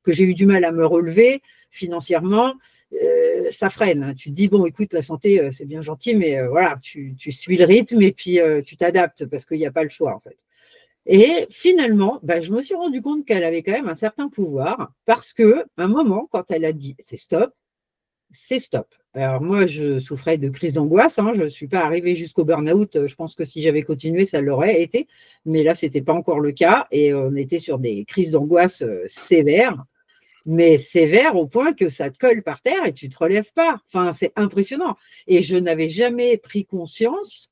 que j'ai eu du mal à me relever financièrement, ça freine. Tu te dis, bon, écoute, la santé, c'est bien gentil, mais voilà, tu suis le rythme et puis tu t'adaptes parce qu'il n'y a pas le choix, en fait. Et finalement, je me suis rendu compte qu'elle avait quand même un certain pouvoir parce qu'à un moment, quand elle a dit c'est stop, c'est stop. Alors moi, je souffrais de crise d'angoisse, hein, je ne suis pas arrivée jusqu'au burn-out, je pense que si j'avais continué, ça l'aurait été, mais là, ce n'était pas encore le cas et on était sur des crises d'angoisse sévères. Mais sévère au point que ça te colle par terre et tu ne te relèves pas. Enfin, c'est impressionnant. Et je n'avais jamais pris conscience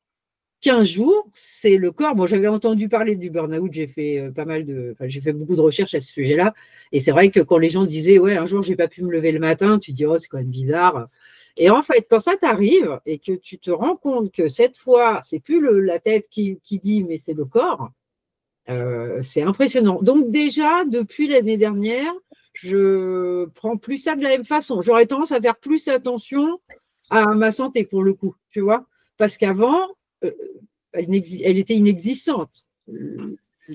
qu'un jour, c'est le corps. Bon, j'avais entendu parler du burn-out, j'ai fait j'ai fait beaucoup de recherches à ce sujet-là. Et c'est vrai que quand les gens disaient, ouais, un jour, j'ai pas pu me lever le matin, tu dis, oh, c'est quand même bizarre. Et en fait, quand ça t'arrive et que tu te rends compte que cette fois, c'est plus la tête qui dit, mais c'est le corps, c'est impressionnant. Donc déjà, depuis l'année dernière, je prends plus ça de la même façon. J'aurais tendance à faire plus attention à ma santé pour le coup, tu vois, parce qu'avant, elle était inexistante.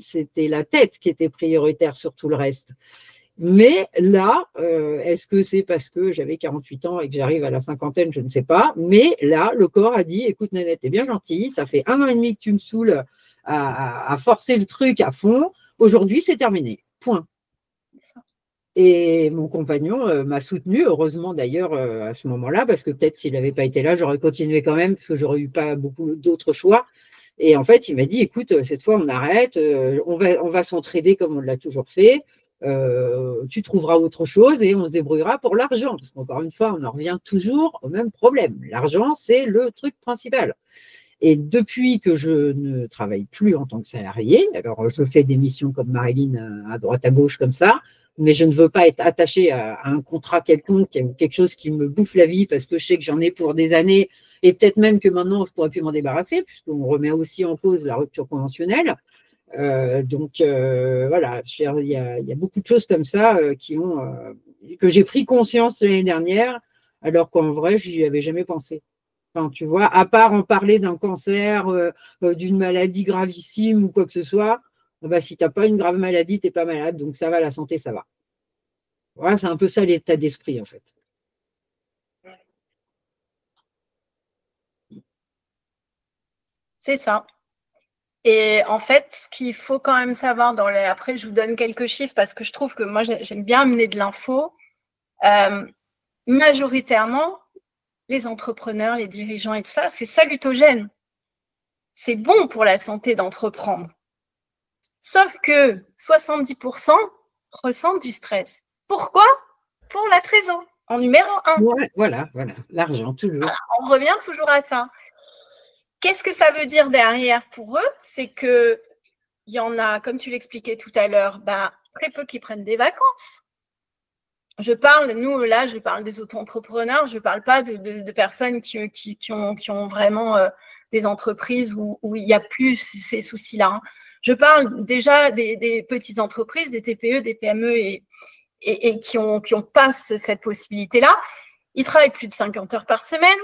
C'était la tête qui était prioritaire sur tout le reste. Mais là, est-ce que c'est parce que j'avais 48 ans et que j'arrive à la cinquantaine, je ne sais pas. Mais là, le corps a dit, écoute Nanette, t'es bien gentille, ça fait 1 an et demi que tu me saoules à forcer le truc à fond. Aujourd'hui, c'est terminé. Point. Et mon compagnon m'a soutenu, heureusement d'ailleurs à ce moment-là, parce que peut-être s'il n'avait pas été là, j'aurais continué quand même, parce que j'aurais eu pas beaucoup d'autres choix. Et en fait, il m'a dit, écoute, cette fois on arrête, on va s'entraider comme on l'a toujours fait, tu trouveras autre chose et on se débrouillera pour l'argent. Parce qu'encore une fois, on en revient toujours au même problème. L'argent, c'est le truc principal. Et depuis que je ne travaille plus en tant que salarié, alors je fais des missions comme Marilyn à droite à gauche comme ça, mais je ne veux pas être attachée à un contrat quelconque, quelque chose qui me bouffe la vie parce que je sais que j'en ai pour des années et peut-être même que maintenant je ne pourrais plus m'en débarrasser puisqu'on remet aussi en cause la rupture conventionnelle. Donc voilà, il y a beaucoup de choses comme ça que j'ai pris conscience l'année dernière alors qu'en vrai, je n'y avais jamais pensé. Enfin, tu vois, à part en parler d'un cancer, d'une maladie gravissime ou quoi que ce soit, si tu n'as pas une grave maladie, tu n'es pas malade, donc ça va, la santé, ça va. Voilà, c'est un peu ça l'état d'esprit, en fait. C'est ça. Et en fait, ce qu'il faut quand même savoir, après, je vous donne quelques chiffres parce que je trouve que moi, j'aime bien amener de l'info. Majoritairement, les entrepreneurs, les dirigeants et tout ça, c'est salutogène. C'est bon pour la santé d'entreprendre. Sauf que 70% ressentent du stress. Pourquoi? Pour la trésor, en numéro 1. Ouais, voilà, l'argent, toujours. Voilà, on revient toujours à ça. Qu'est-ce que ça veut dire derrière pour eux? C'est que il y en a, comme tu l'expliquais tout à l'heure, très peu qui prennent des vacances. Je parle des auto-entrepreneurs, je ne parle pas de personnes qui ont vraiment des entreprises où il n'y a plus ces soucis-là. Hein. Je parle déjà des petites entreprises, des TPE, des PME et qui ont pas cette possibilité-là. Ils travaillent plus de 50 heures par semaine,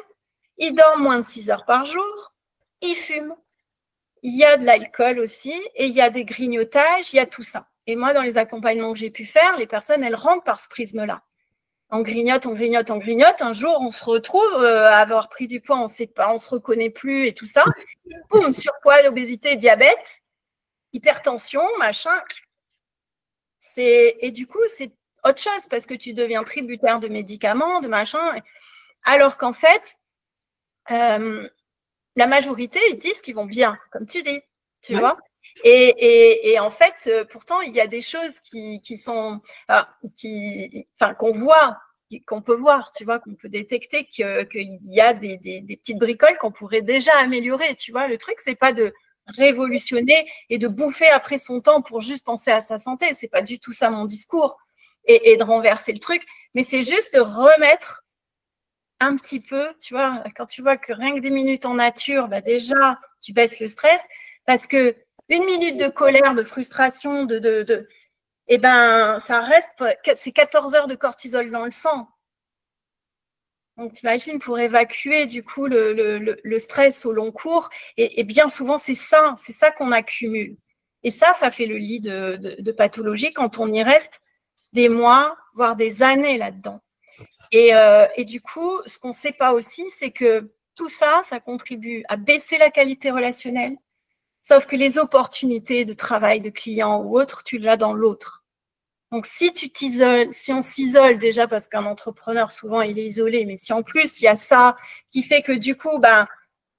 ils dorment moins de 6 heures par jour, ils fument. Il y a de l'alcool aussi et il y a des grignotages, il y a tout ça. Et moi, dans les accompagnements que j'ai pu faire, les personnes, elles rentrent par ce prisme-là. On grignote, on grignote, on grignote. Un jour, on se retrouve à avoir pris du poids, on ne sait pas, on ne se reconnaît plus et tout ça. Boum, surpoids, obésité, diabète, hypertension, machin. Et du coup, c'est autre chose parce que tu deviens tributaire de médicaments, de machin. Alors qu'en fait, la majorité, ils disent qu'ils vont bien, comme tu dis, tu vois. Et en fait, pourtant, il y a des choses qu'on voit, qu'on peut voir, tu vois, qu'on peut détecter qu'il y a des petites bricoles qu'on pourrait déjà améliorer, tu vois. Le truc, c'est pas de révolutionner et de bouffer après son temps pour juste penser à sa santé. C'est pas du tout ça mon discours et de renverser le truc, mais c'est juste de remettre un petit peu, tu vois, quand tu vois que rien que 10 minutes en nature, déjà, tu baisses le stress parce que une minute de colère, de frustration, ça reste, c'est 14 heures de cortisol dans le sang. Donc, t'imagines, pour évacuer, du coup, le stress au long cours, et bien souvent, c'est ça qu'on accumule. Et ça fait le lit de pathologie quand on y reste des mois, voire des années là-dedans. Et du coup, ce qu'on ne sait pas aussi, c'est que tout ça, ça contribue à baisser la qualité relationnelle, sauf que les opportunités de travail de clients ou autres, tu l'as dans l'autre. Donc, si tu t'isoles, si on s'isole déjà parce qu'un entrepreneur, souvent, il est isolé, mais si en plus, il y a ça qui fait que du coup,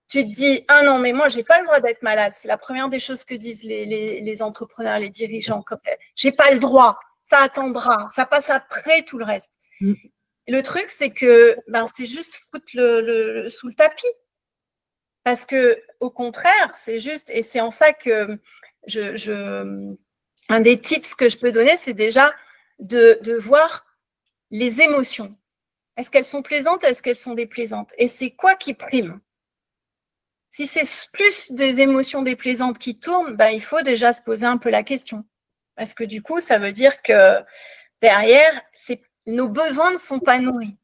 tu te dis, ah non, mais moi, je n'ai pas le droit d'être malade. C'est la première des choses que disent les entrepreneurs, les dirigeants. Je n'ai pas le droit, ça attendra, ça passe après tout le reste. Le truc, c'est que c'est juste foutre sous le tapis. Parce que, au contraire, c'est juste, et c'est en ça que un des tips que je peux donner, c'est déjà de voir les émotions. Est-ce qu'elles sont plaisantes? Est-ce qu'elles sont déplaisantes? Et c'est quoi qui prime? Si c'est plus des émotions déplaisantes qui tournent, il faut déjà se poser un peu la question. Parce que du coup, ça veut dire que derrière, nos besoins ne sont pas nourris.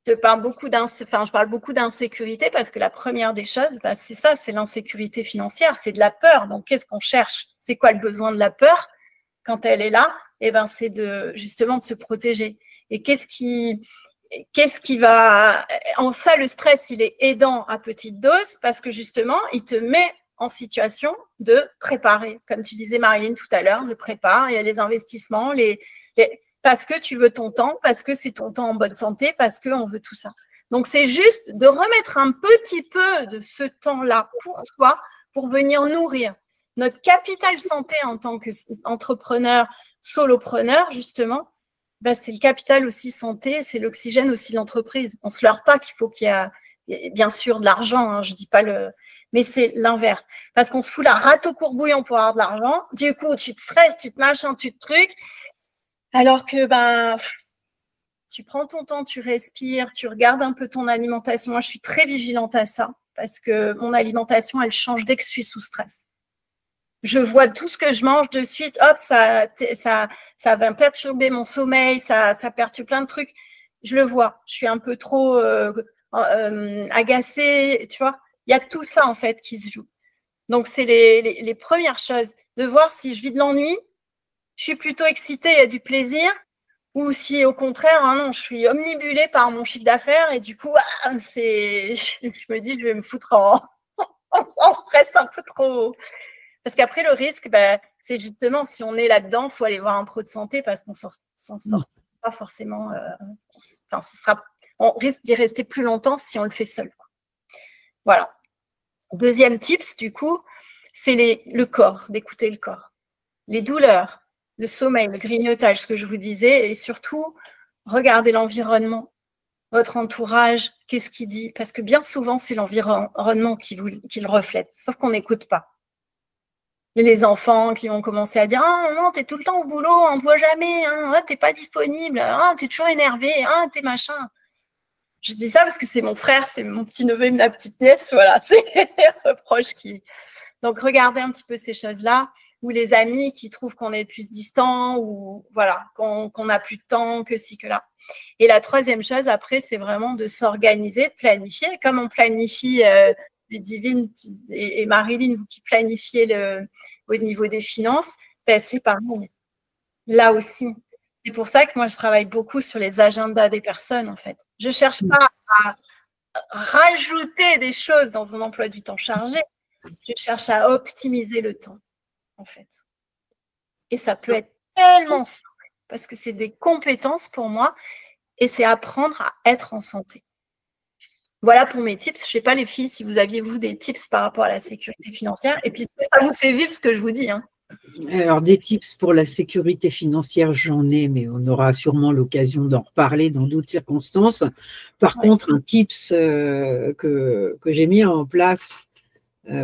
Je parle beaucoup d'insécurité parce que la première des choses, c'est ça, c'est l'insécurité financière, c'est de la peur. Donc, qu'est-ce qu'on cherche? C'est quoi le besoin de la peur? Quand elle est là, c'est justement de se protéger. Et qu'est-ce qui va… En ça, le stress, il est aidant à petite dose parce que justement, il te met en situation de préparer. Comme tu disais, Marilyn, tout à l'heure, de préparer. Il y a les investissements, parce que tu veux ton temps, parce que c'est ton temps en bonne santé, parce qu'on veut tout ça. Donc, c'est juste de remettre un petit peu de ce temps-là pour soi, pour venir nourrir notre capital santé en tant qu'entrepreneur, solopreneur, justement. C'est le capital aussi santé, c'est l'oxygène aussi de l'entreprise. On ne se leurre pas qu'il faut qu'il y ait bien sûr de l'argent, hein, je ne dis pas mais c'est l'inverse. Parce qu'on se fout la rate au courbouillon pour avoir de l'argent. Du coup, tu te stresses, tu te machins, tu te trucs. Alors que tu prends ton temps, tu respires, tu regardes un peu ton alimentation. Moi, je suis très vigilante à ça parce que mon alimentation, elle change dès que je suis sous stress. Je vois tout ce que je mange de suite, hop, ça va perturber mon sommeil, ça perturbe plein de trucs. Je le vois, je suis un peu trop agacée, tu vois. Il y a tout ça, en fait, qui se joue. Donc, c'est les premières choses. De voir si je vis de l'ennui, je suis plutôt excitée, il y a du plaisir, ou si au contraire, non, je suis omnibulée par mon chiffre d'affaires et du coup, je me dis, je vais me foutre en stress un peu trop. Parce qu'après, le risque, c'est justement, si on est là-dedans, il faut aller voir un pro de santé parce qu'on s'en sort pas forcément. On risque d'y rester plus longtemps si on le fait seul. Voilà. Deuxième tips, du coup, c'est le corps, d'écouter le corps. Les douleurs, le sommeil, le grignotage, ce que je vous disais, et surtout, regardez l'environnement, votre entourage, qu'est-ce qu'il dit? Parce que bien souvent, c'est l'environnement qui le reflète, sauf qu'on n'écoute pas. les enfants qui vont commencer à dire « Ah, non, t'es tout le temps au boulot, on ne te voit jamais, hein, ah, t'es pas disponible, ah, t'es toujours énervé, ah, t'es machin. » Je dis ça parce que c'est mon frère, c'est mon petit-neveu et ma petite-nièce, voilà, c'est les reproches qui… Donc, regardez un petit peu ces choses-là, ou les amis qui trouvent qu'on est plus distant, ou voilà, qu'on n'a plus de temps, que ci, que là. Et la troisième chose, après, c'est vraiment de s'organiser, de planifier. Comme on planifie, Ludivine et Marilyn, vous qui planifiez au niveau des finances, ben, c'est pareil. Là aussi. C'est pour ça que moi, je travaille beaucoup sur les agendas des personnes, en fait. Je ne cherche pas à rajouter des choses dans un emploi du temps chargé. Je cherche à optimiser le temps, en fait. Et ça peut être tellement simple, parce que c'est des compétences pour moi, et c'est apprendre à être en santé. Voilà pour mes tips. Je ne sais pas, les filles, si vous aviez, vous, des tips par rapport à la sécurité financière, et puis ça vous fait vivre ce que je vous dis, hein. Alors, des tips pour la sécurité financière, j'en ai, mais on aura sûrement l'occasion d'en reparler dans d'autres circonstances. Par contre, un tips que j'ai mis en place,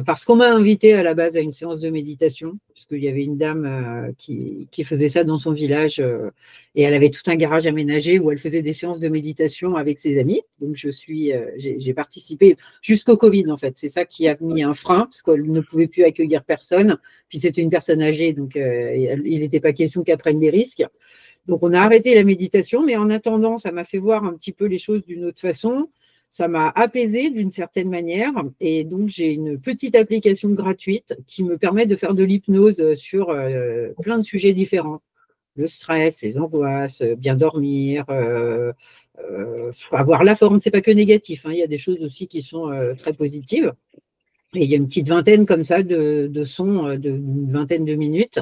parce qu'on m'a invité à la base à une séance de méditation, parce qu'il y avait une dame qui faisait ça dans son village, et elle avait tout un garage aménagé où elle faisait des séances de méditation avec ses amis. Donc, j'ai participé jusqu'au Covid, en fait. C'est ça qui a mis un frein, parce qu'elle ne pouvait plus accueillir personne. Puis, c'était une personne âgée, donc il n'était pas question qu'elle prenne des risques. Donc, on a arrêté la méditation, mais en attendant, ça m'a fait voir un petit peu les choses d'une autre façon. Ça m'a apaisé d'une certaine manière, et donc j'ai une petite application gratuite qui me permet de faire de l'hypnose sur plein de sujets différents. Le stress, les angoisses, bien dormir, avoir la forme, c'est pas que négatif, hein, il y a des choses aussi qui sont très positives. Et il y a une petite vingtaine comme ça de sons d'une vingtaine de minutes.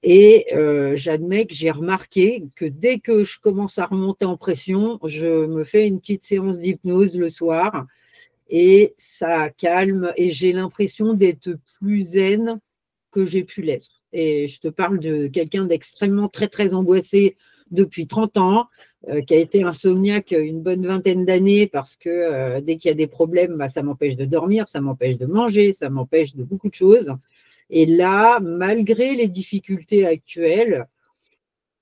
Et j'admets que j'ai remarqué que dès que je commence à remonter en pression, je me fais une petite séance d'hypnose le soir et ça calme et j'ai l'impression d'être plus zen que j'ai pu l'être. Et je te parle de quelqu'un d'extrêmement très, très angoissé depuis 30 ans, qui a été insomniaque une bonne vingtaine d'années parce que dès qu'il y a des problèmes, bah, ça m'empêche de dormir, ça m'empêche de manger, ça m'empêche de beaucoup de choses. Et là, malgré les difficultés actuelles,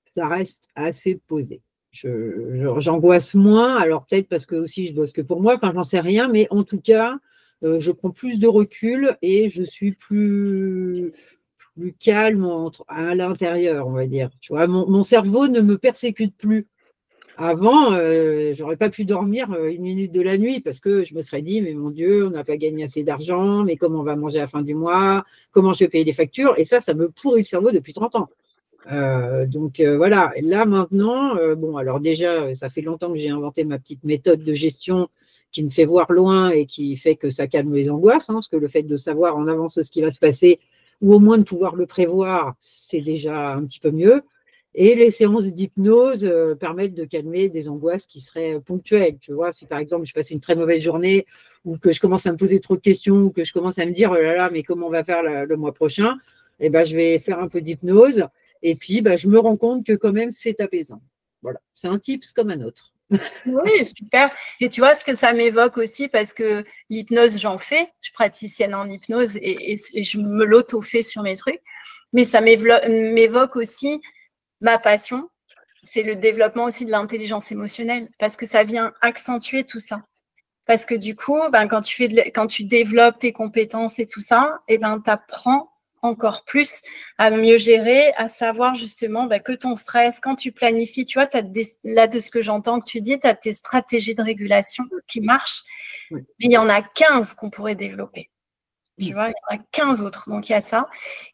ça reste assez posé. J'angoisse moins, alors peut-être parce que aussi je bosse que pour moi, enfin j'en sais rien, mais en tout cas, je prends plus de recul et je suis plus calme à l'intérieur, on va dire. Tu vois, mon cerveau ne me persécute plus. Avant, j'aurais pas pu dormir une minute de la nuit parce que je me serais dit, mais mon Dieu, on n'a pas gagné assez d'argent, mais comment on va manger à la fin du mois, comment je vais payer les factures, et ça me pourrit le cerveau depuis 30 ans. Donc voilà, et là maintenant, bon, alors déjà, ça fait longtemps que j'ai inventé ma petite méthode de gestion qui me fait voir loin et qui fait que ça calme les angoisses, hein, parce que le fait de savoir en avance ce qui va se passer, ou au moins de pouvoir le prévoir, c'est déjà un petit peu mieux. Et les séances d'hypnose permettent de calmer des angoisses qui seraient ponctuelles. Tu vois, si par exemple je passe une très mauvaise journée ou que je commence à me poser trop de questions ou que je commence à me dire oh là là, mais comment on va faire le mois prochain, eh ben, je vais faire un peu d'hypnose et puis je me rends compte que quand même c'est apaisant. Voilà, c'est un tips comme un autre. Oui, super. Et tu vois ce que ça m'évoque aussi, parce que l'hypnose, j'en fais. Je suis praticienne en hypnose et je me l'auto-fais sur mes trucs. Mais ça m'évoque aussi ma passion, c'est le développement aussi de l'intelligence émotionnelle, parce que ça vient accentuer tout ça. Parce que du coup, quand tu développes tes compétences et tout ça, tu apprends encore plus à mieux gérer, à savoir justement que ton stress, quand tu planifies, tu vois, là de ce que j'entends que tu dis, tu as tes stratégies de régulation qui marchent, mais il y en a 15 qu'on pourrait développer. Tu vois, il y en a 15 autres, donc il y a ça.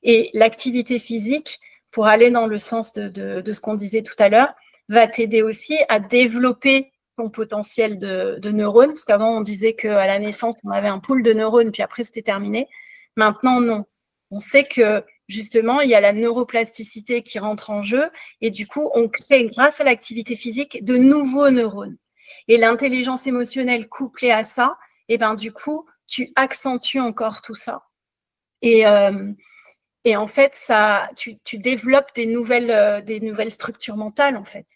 Et l'activité physique, pour aller dans le sens de ce qu'on disait tout à l'heure, va t'aider aussi à développer ton potentiel de neurones, parce qu'avant, on disait qu'à la naissance, on avait un pool de neurones, puis après, c'était terminé. Maintenant, non. On sait que, justement, il y a la neuroplasticité qui rentre en jeu, et du coup, on crée, grâce à l'activité physique, de nouveaux neurones. Et l'intelligence émotionnelle couplée à ça, du coup, tu accentues encore tout ça. Et en fait, tu développes des nouvelles structures mentales, en fait.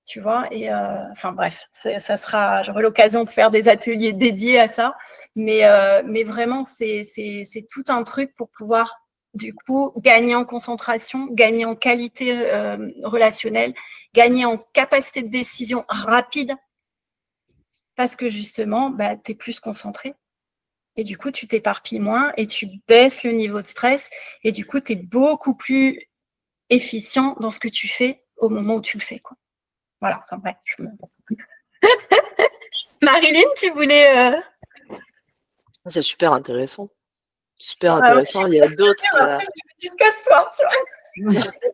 Tu vois, et enfin bref, j'aurai l'occasion de faire des ateliers dédiés à ça, mais vraiment, c'est tout un truc pour pouvoir Du coup, gagner en concentration, gagner en qualité relationnelle, gagner en capacité de décision rapide, parce que justement, bah, tu es plus concentré. Et du coup, tu t'éparpilles moins et tu baisses le niveau de stress. Et du coup, tu es beaucoup plus efficient dans ce que tu fais au moment où tu le fais, quoi. Voilà, enfin bref. Marilyn, tu voulais… C'est super intéressant. Super intéressant. Il y a d'autres. Jusqu'à ce soir, tu vois.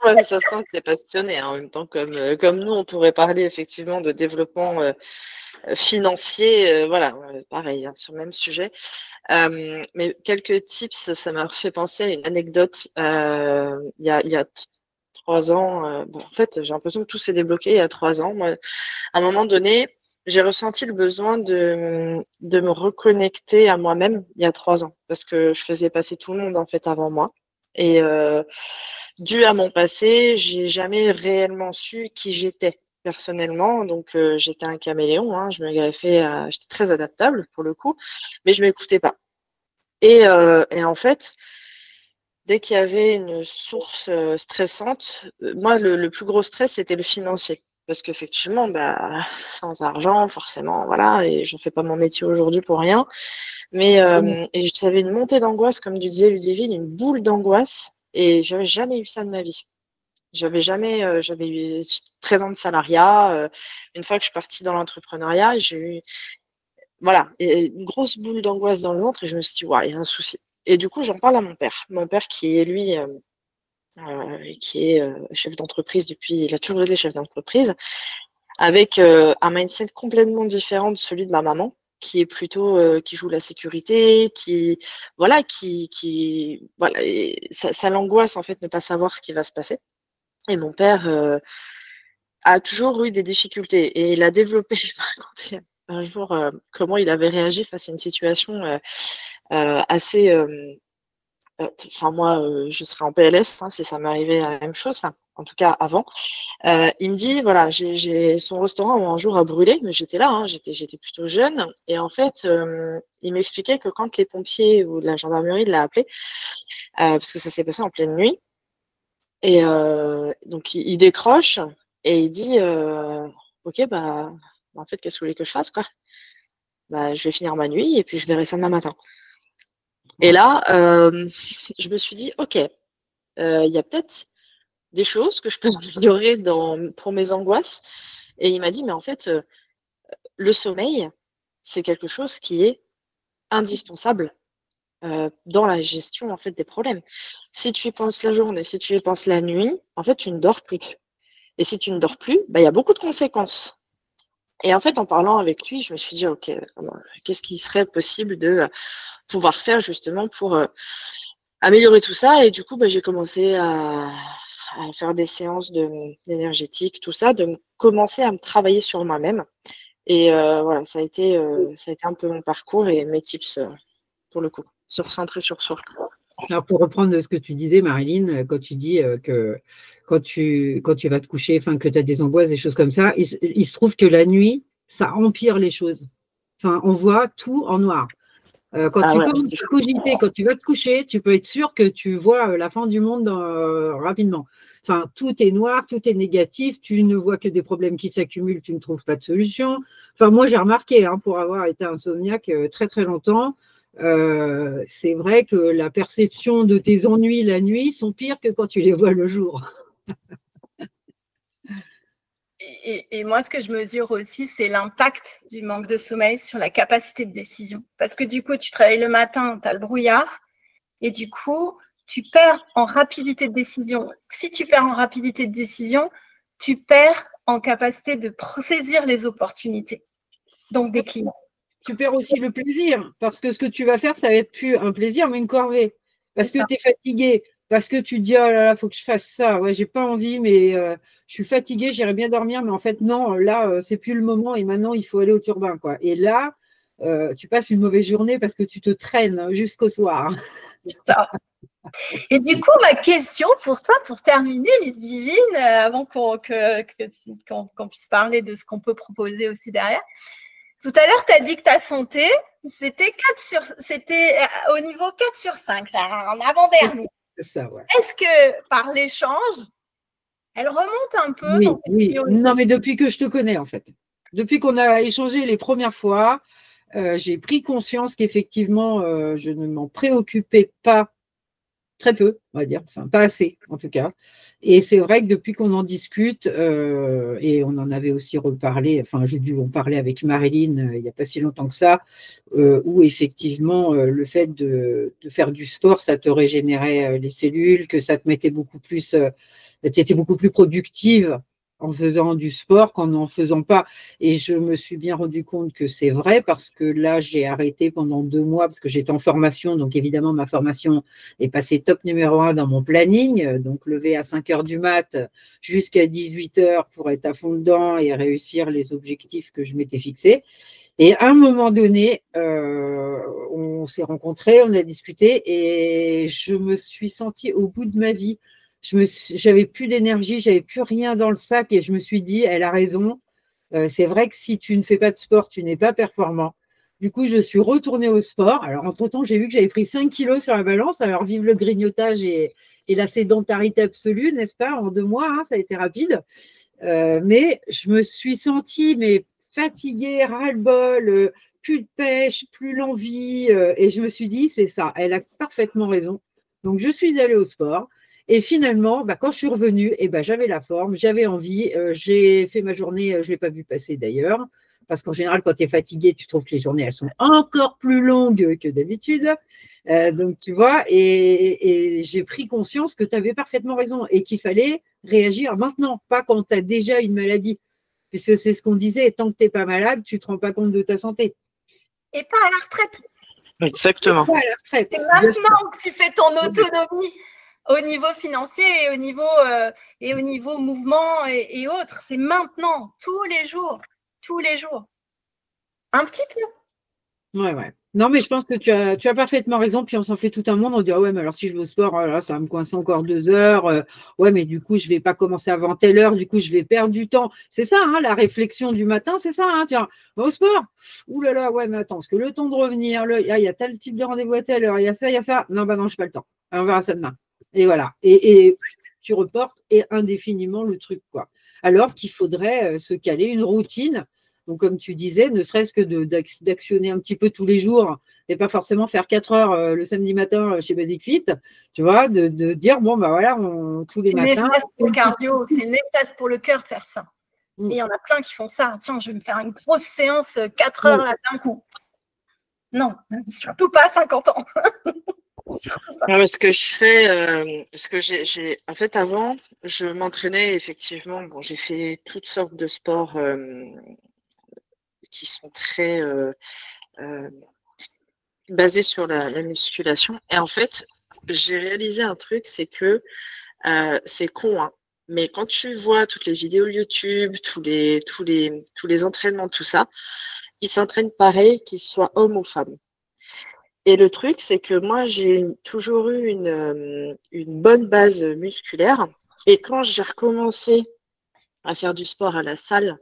Ouais, ça sent que tu es passionné. En même temps, comme nous, on pourrait parler effectivement de développement financier. Voilà, pareil, hein, sur le même sujet. Mais quelques tips, ça m'a fait penser à une anecdote. Il y a 3 ans, en fait, j'ai l'impression que tout s'est débloqué il y a 3 ans. Moi, à un moment donné, j'ai ressenti le besoin de me reconnecter à moi-même il y a 3 ans, parce que je faisais passer tout le monde en fait avant moi. Et dû à mon passé, j'ai jamais réellement su qui j'étais personnellement. Donc j'étais un caméléon, hein, je me greffais, j'étais très adaptable pour le coup, mais je m'écoutais pas. Et en fait, dès qu'il y avait une source stressante, moi, le plus gros stress, c'était le financier. Parce qu'effectivement, bah, sans argent, forcément, voilà, et je ne fais pas mon métier aujourd'hui pour rien. Mais et j'avais une montée d'angoisse, comme tu disais, Ludivine, une boule d'angoisse, et j'avais jamais eu ça de ma vie. J'avais jamais, j'avais eu 13 ans de salariat. Une fois que je suis partie dans l'entrepreneuriat, j'ai eu, voilà, une grosse boule d'angoisse dans le ventre, et je me suis dit, ouais, il y a un souci. Et du coup, j'en parle à mon père. Mon père qui est, lui, qui est chef d'entreprise depuis, il a toujours été chef d'entreprise, avec un mindset complètement différent de celui de ma maman, qui est plutôt, qui joue la sécurité, voilà, voilà, et ça l'angoisse en fait, ne pas savoir ce qui va se passer. Et mon père a toujours eu des difficultés et il a développé, je vais raconter un jour comment il avait réagi face à une situation assez enfin moi je serais en PLS hein, si ça m'arrivait la même chose, enfin en tout cas avant. Il me dit voilà, j'ai son restaurant un jour a brûlé, mais j'étais là, hein, j'étais plutôt jeune, et en fait il m'expliquait que quand les pompiers ou la gendarmerie l'a appelé, parce que ça s'est passé en pleine nuit, et donc il décroche et il dit ok bah en fait qu'est-ce que vous voulez que je fasse quoi, bah je vais finir ma nuit et puis je verrai ça demain matin. Et là je me suis dit ok, il y a peut-être des choses que je peux améliorer pour mes angoisses. Et il m'a dit, mais en fait, le sommeil, c'est quelque chose qui est indispensable dans la gestion en fait des problèmes. Si tu y penses la journée, si tu y penses la nuit, en fait, tu ne dors plus. Et si tu ne dors plus, bah, il y a beaucoup de conséquences. Et en fait, en parlant avec lui, je me suis dit, ok, qu'est-ce qui serait possible de pouvoir faire justement pour améliorer tout ça. Et du coup, bah, j'ai commencé à faire des séances d'énergétique, tout ça, de commencer à me travailler sur moi-même. Et voilà, ça a été un peu mon parcours et mes tips pour le coup, se recentrer sur soi. Alors, pour reprendre ce que tu disais, Marilyn, quand tu dis que quand tu vas te coucher, enfin, que tu as des angoisses, des choses comme ça, il se trouve que la nuit, ça empire les choses. Enfin, on voit tout en noir. Quand tu commences à cogiter, quand tu vas te coucher, tu peux être sûr que tu vois la fin du monde rapidement. Enfin, tout est noir, tout est négatif, tu ne vois que des problèmes qui s'accumulent, tu ne trouves pas de solution. Enfin, moi, j'ai remarqué, hein, pour avoir été insomniaque très, très longtemps, c'est vrai que la perception de tes ennuis la nuit sont pires que quand tu les vois le jour. Et moi, ce que je mesure aussi, c'est l'impact du manque de sommeil sur la capacité de décision. Parce que du coup, tu travailles le matin, tu as le brouillard, et du coup, tu perds en rapidité de décision. Si tu perds en rapidité de décision, tu perds en capacité de saisir les opportunités, donc des clients. Tu perds aussi le plaisir, parce que ce que tu vas faire, ça va être plus un plaisir, mais une corvée. Parce que tu es fatigué, parce que tu te dis, oh là là, il faut que je fasse ça. Ouais, j'ai pas envie, mais je suis fatiguée, j'irais bien dormir, mais en fait, non, là, c'est plus le moment et maintenant, il faut aller au turbin, quoi. Et là, tu passes une mauvaise journée parce que tu te traînes jusqu'au soir. Ça. Et du coup, ma question pour toi, pour terminer, Ludivine, avant qu'on puisse parler de ce qu'on peut proposer aussi derrière. Tout à l'heure, tu as dit que ta santé, c'était au niveau 4/5, là, en avant-dernier. C'est ça, ouais. Est-ce que par l'échange, elle remonte un peu dans tes Oui. priorités? Non, mais depuis que je te connais, en fait. Depuis qu'on a échangé les premières fois, j'ai pris conscience qu'effectivement, je ne m'en préoccupais pas, très peu, on va dire, enfin pas assez en tout cas. Et c'est vrai que depuis qu'on en discute, et on en avait aussi reparlé, enfin j'ai dû en parler avec Marilyn il n'y a pas si longtemps que ça, où effectivement le fait de faire du sport, ça te régénérait les cellules, que ça te mettait beaucoup plus, tu étais beaucoup plus productive en faisant du sport qu'en n'en faisant pas. Et je me suis bien rendu compte que c'est vrai parce que là, j'ai arrêté pendant 2 mois parce que j'étais en formation. Donc, évidemment, ma formation est passée top numéro 1 dans mon planning. Donc, lever à 5 heures du mat jusqu'à 18 heures pour être à fond dedans et réussir les objectifs que je m'étais fixés. Et à un moment donné, on s'est rencontrés, on a discuté et je me suis sentie au bout de ma vie. J'avais plus d'énergie, j'avais plus rien dans le sac et je me suis dit, elle a raison. C'est vrai que si tu ne fais pas de sport, tu n'es pas performant. Du coup, je suis retournée au sport. Alors, entre-temps, j'ai vu que j'avais pris 5 kilos sur la balance. Alors, vive le grignotage et la sédentarité absolue, n'est-ce pas? En 2 mois, hein, ça a été rapide. Mais je me suis sentie fatiguée, ras-le-bol, plus de pêche, plus l'envie. Et je me suis dit, c'est ça, elle a parfaitement raison. Donc, je suis allée au sport. Et finalement, quand je suis revenue, j'avais la forme, j'avais envie. J'ai fait ma journée, je ne l'ai pas vu passer d'ailleurs. Parce qu'en général, quand tu es fatigué, tu trouves que les journées, elles sont encore plus longues que d'habitude. Donc, tu vois, et j'ai pris conscience que tu avais parfaitement raison et qu'il fallait réagir maintenant, pas quand tu as déjà une maladie. Puisque c'est ce qu'on disait, tant que tu n'es pas malade, tu ne te rends pas compte de ta santé. Et pas à la retraite. Exactement. Pas à la retraite. C'est maintenant que tu fais ton autonomie au niveau financier et au niveau mouvement et autres. C'est maintenant, tous les jours. Tous les jours. Un petit peu. Ouais. Non, mais je pense que tu as parfaitement raison. Puis on s'en fait tout un monde. On dit, ah ouais, mais alors si je vais au sport, là, ça va me coincer encore 2 heures. Ouais, mais du coup, je ne vais pas commencer avant telle heure. Du coup, je vais perdre du temps. C'est ça, hein, la réflexion du matin, c'est ça. Hein, tiens, va au sport. Ouh là là, ouais, mais attends, parce que le temps de revenir, il y a tel type de rendez-vous à telle heure, il y a ça, il y a ça. Non, non, je n'ai pas le temps. On verra ça demain. Et voilà. Et tu reportes et indéfiniment le truc, quoi. Alors qu'il faudrait se caler une routine. Donc, comme tu disais, ne serait-ce que d'actionner un petit peu tous les jours et pas forcément faire 4 heures le samedi matin chez Basic Fit, tu vois, de dire, bon, voilà, tous les matins. C'est néfaste pour le cardio, c'est néfaste pour le cœur de faire ça. Et il y en a plein qui font ça. Tiens, je vais me faire une grosse séance 4 heures là d'un coup. Non, surtout pas à 50 ans. Ce que je fais, en fait, avant, je m'entraînais effectivement. Bon, j'ai fait toutes sortes de sports qui sont très basés sur la musculation. Et en fait, j'ai réalisé un truc, c'est que c'est con, hein, mais quand tu vois toutes les vidéos YouTube, tous les entraînements, tout ça, ils s'entraînent pareil, qu'ils soient hommes ou femmes. Et le truc, c'est que moi, j'ai toujours eu une bonne base musculaire. Et quand j'ai recommencé à faire du sport à la salle,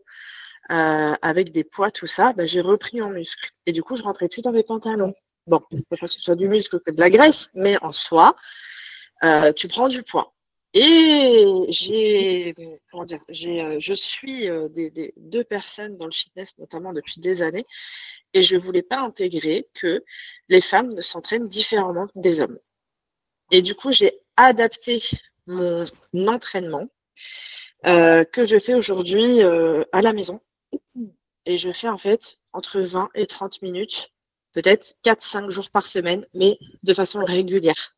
avec des poids, tout ça, j'ai repris en muscle. Et du coup, je rentrais plus dans mes pantalons. Bon, pas que ce soit du muscle que de la graisse, mais en soi, tu prends du poids. Et je suis deux personnes dans le fitness, notamment depuis des années, et je ne voulais pas intégrer que les femmes ne s'entraînent différemment des hommes. Et du coup, j'ai adapté mon entraînement que je fais aujourd'hui à la maison. Et je fais en fait entre 20 et 30 minutes, peut-être 4-5 jours par semaine, mais de façon régulière.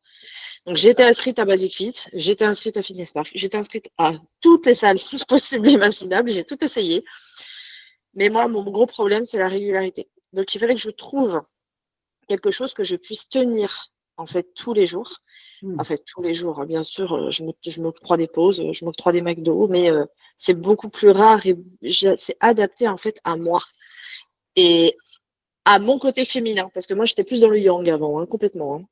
Donc, j'étais inscrite à Basic Fit, j'étais inscrite à Fitness Park, j'étais inscrite à toutes les salles possibles et imaginables, j'ai tout essayé. Mais moi, mon gros problème, c'est la régularité. Donc, il fallait que je trouve quelque chose que je puisse tenir en fait tous les jours. En fait, tous les jours, bien sûr, je m'octroie des pauses, je m'octroie des McDo, mais c'est beaucoup plus rare et c'est adapté en fait à moi et à mon côté féminin, parce que moi, j'étais plus dans le yang avant, hein, complètement. Hein.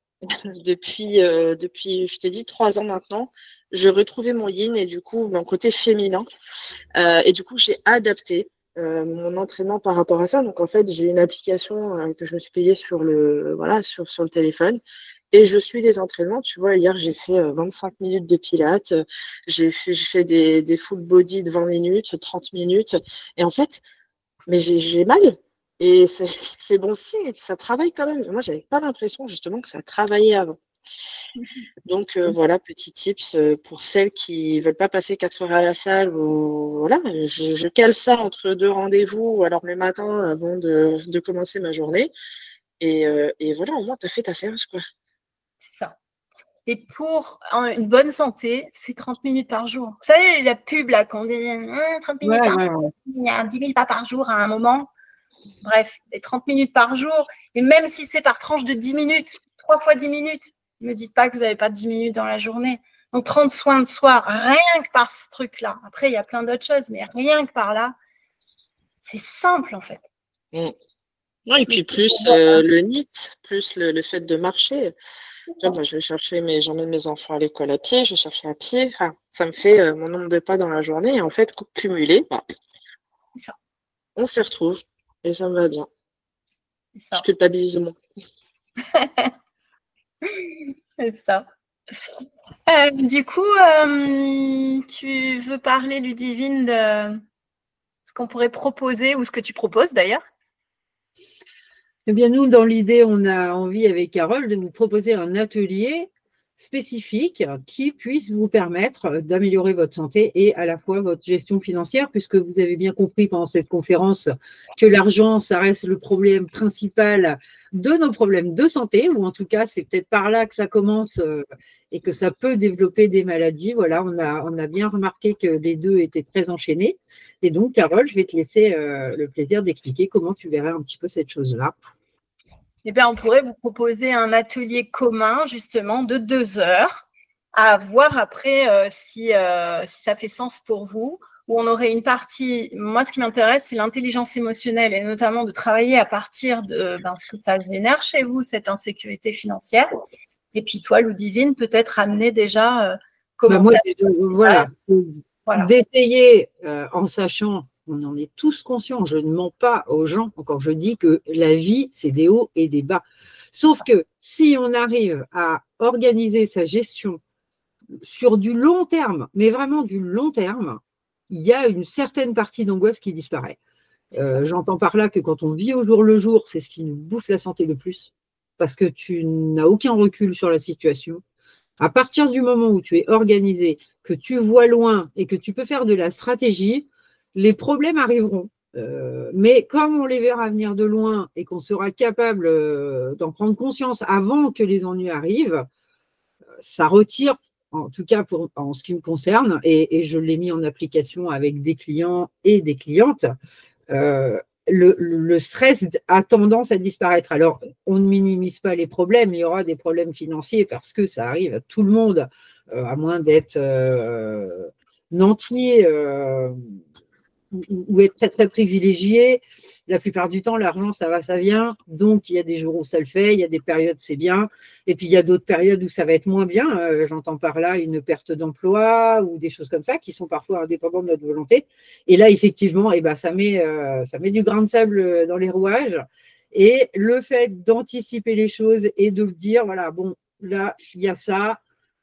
Depuis, je te dis, 3 ans maintenant, je retrouvais mon yin et du coup, mon côté féminin. Et du coup, j'ai adapté mon entraînement par rapport à ça. Donc, en fait, j'ai une application que je me suis payée sur le téléphone Et je suis les entraînements. Tu vois, hier, j'ai fait 25 minutes de pilates. J'ai fait des full body de 20 minutes, 30 minutes. Et en fait, mais j'ai mal. Et c'est bon signe, ça travaille quand même. Moi, j'avais pas l'impression justement que ça travaillait avant. Donc voilà, petit tips pour celles qui veulent pas passer 4 heures à la salle. Ou, voilà, je cale ça entre 2 rendez-vous ou alors le matin avant de commencer ma journée. Et voilà, au moins, tu as fait ta séance, quoi. C'est ça. Et pour une bonne santé, c'est 30 minutes par jour. Vous savez, la pub, là, quand on dit 30 minutes par jour, il y a 10 000 pas par jour à un moment. Bref, les 30 minutes par jour. Et même si c'est par tranche de 10 minutes, 3 fois 10 minutes, ne me dites pas que vous n'avez pas 10 minutes dans la journée. Donc, prendre soin de soi, rien que par ce truc-là. Après, il y a plein d'autres choses, mais rien que par là, c'est simple, en fait. Ouais, et puis plus le NEAT, plus le fait de marcher. Moi, j'emmène mes enfants à l'école à pied, je cherche à pied. Enfin, ça me fait mon nombre de pas dans la journée. Et en fait, cumulé, ça. On s'y retrouve et ça me va bien. Ça. Je culpabilise moins. C'est ça. Du coup, tu veux parler, Ludivine, de ce qu'on pourrait proposer ou ce que tu proposes d'ailleurs? Eh bien, nous, dans l'idée, on a envie avec Carole de vous proposer un atelier spécifique qui puisse vous permettre d'améliorer votre santé et à la fois votre gestion financière, puisque vous avez bien compris pendant cette conférence que l'argent, ça reste le problème principal de nos problèmes de santé, ou en tout cas, c'est peut-être par là que ça commence et que ça peut développer des maladies. Voilà, on a bien remarqué que les deux étaient très enchaînés. Et donc, Carole, je vais te laisser le plaisir d'expliquer comment tu verrais un petit peu cette chose-là. Eh bien, on pourrait vous proposer un atelier commun, justement, de 2 heures, à voir après si ça fait sens pour vous, où on aurait une partie, moi, ce qui m'intéresse, c'est l'intelligence émotionnelle, et notamment de travailler à partir de ce que ça génère chez vous, cette insécurité financière. Et puis toi, Ludivine, peut-être amener déjà comment moi, voilà. D'essayer en sachant, on en est tous conscients, je ne mens pas aux gens, encore je dis que la vie, c'est des hauts et des bas. Sauf que si on arrive à organiser sa gestion sur du long terme, mais vraiment du long terme, il y a une certaine partie d'angoisse qui disparaît. J'entends par là que quand on vit au jour le jour, c'est ce qui nous bouffe la santé le plus, parce que tu n'as aucun recul sur la situation. À partir du moment où tu es organisé, que tu vois loin et que tu peux faire de la stratégie, les problèmes arriveront. Mais comme on les verra venir de loin et qu'on sera capable d'en prendre conscience avant que les ennuis arrivent, ça retire, en tout cas en ce qui me concerne, et je l'ai mis en application avec des clients et des clientes, le stress a tendance à disparaître. Alors, on ne minimise pas les problèmes, il y aura des problèmes financiers parce que ça arrive à tout le monde, à moins d'être nanti ou être très, très privilégié. La plupart du temps, l'argent, ça va, ça vient. Donc, il y a des jours où ça le fait, il y a des périodes, c'est bien. Et puis, il y a d'autres périodes où ça va être moins bien. J'entends par là une perte d'emploi ou des choses comme ça qui sont parfois indépendantes de notre volonté. Et là, effectivement, ça met du grain de sable dans les rouages. Et le fait d'anticiper les choses et de dire, voilà, bon, là, il y a ça.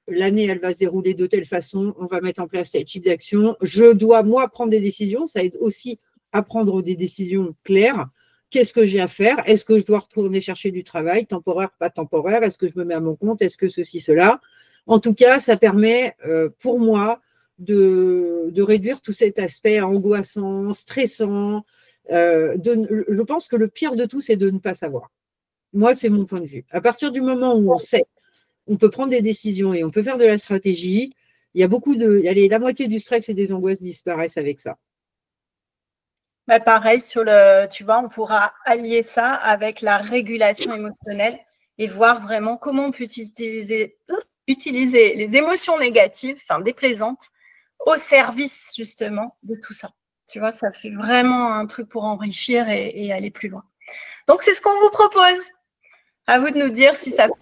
L'année, elle va se dérouler de telle façon, on va mettre en place tel type d'action. Je dois, moi, prendre des décisions. Ça aide aussi à prendre des décisions claires. Qu'est-ce que j'ai à faire? Est-ce que je dois retourner chercher du travail, temporaire, pas temporaire? Est-ce que je me mets à mon compte? Est-ce que ceci, cela? En tout cas, ça permet pour moi de réduire tout cet aspect angoissant, stressant. Je pense que le pire de tout, c'est de ne pas savoir. Moi, c'est mon point de vue. À partir du moment où on sait, on peut prendre des décisions et on peut faire de la stratégie. Il y a la moitié du stress et des angoisses disparaissent avec ça. Pareil, tu vois, on pourra allier ça avec la régulation émotionnelle et voir vraiment comment on peut utiliser les émotions négatives, déplaisantes, au service justement de tout ça. Tu vois, ça fait vraiment un truc pour enrichir et aller plus loin. Donc, c'est ce qu'on vous propose. À vous de nous dire si ça fait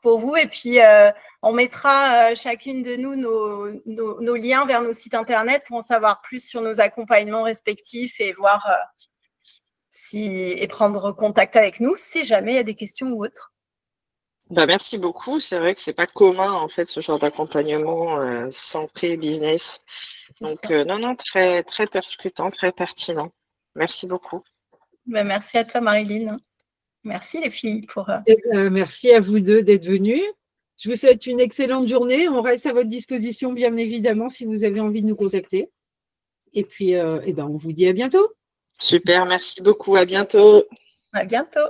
pour vous. Et puis, on mettra chacune de nous nos liens vers nos sites internet pour en savoir plus sur nos accompagnements respectifs et voir et prendre contact avec nous si jamais il y a des questions ou autres. Bah, merci beaucoup. C'est vrai que c'est pas commun en fait ce genre d'accompagnement santé, business. Donc non, très très percutant, très pertinent. Merci beaucoup. Ben, merci à toi, Marilyn. Merci les filles pour. Merci à vous deux d'être venus. Je vous souhaite une excellente journée. On reste à votre disposition, bien évidemment, si vous avez envie de nous contacter. Et puis, on vous dit à bientôt. Super, merci beaucoup. À bientôt. À bientôt.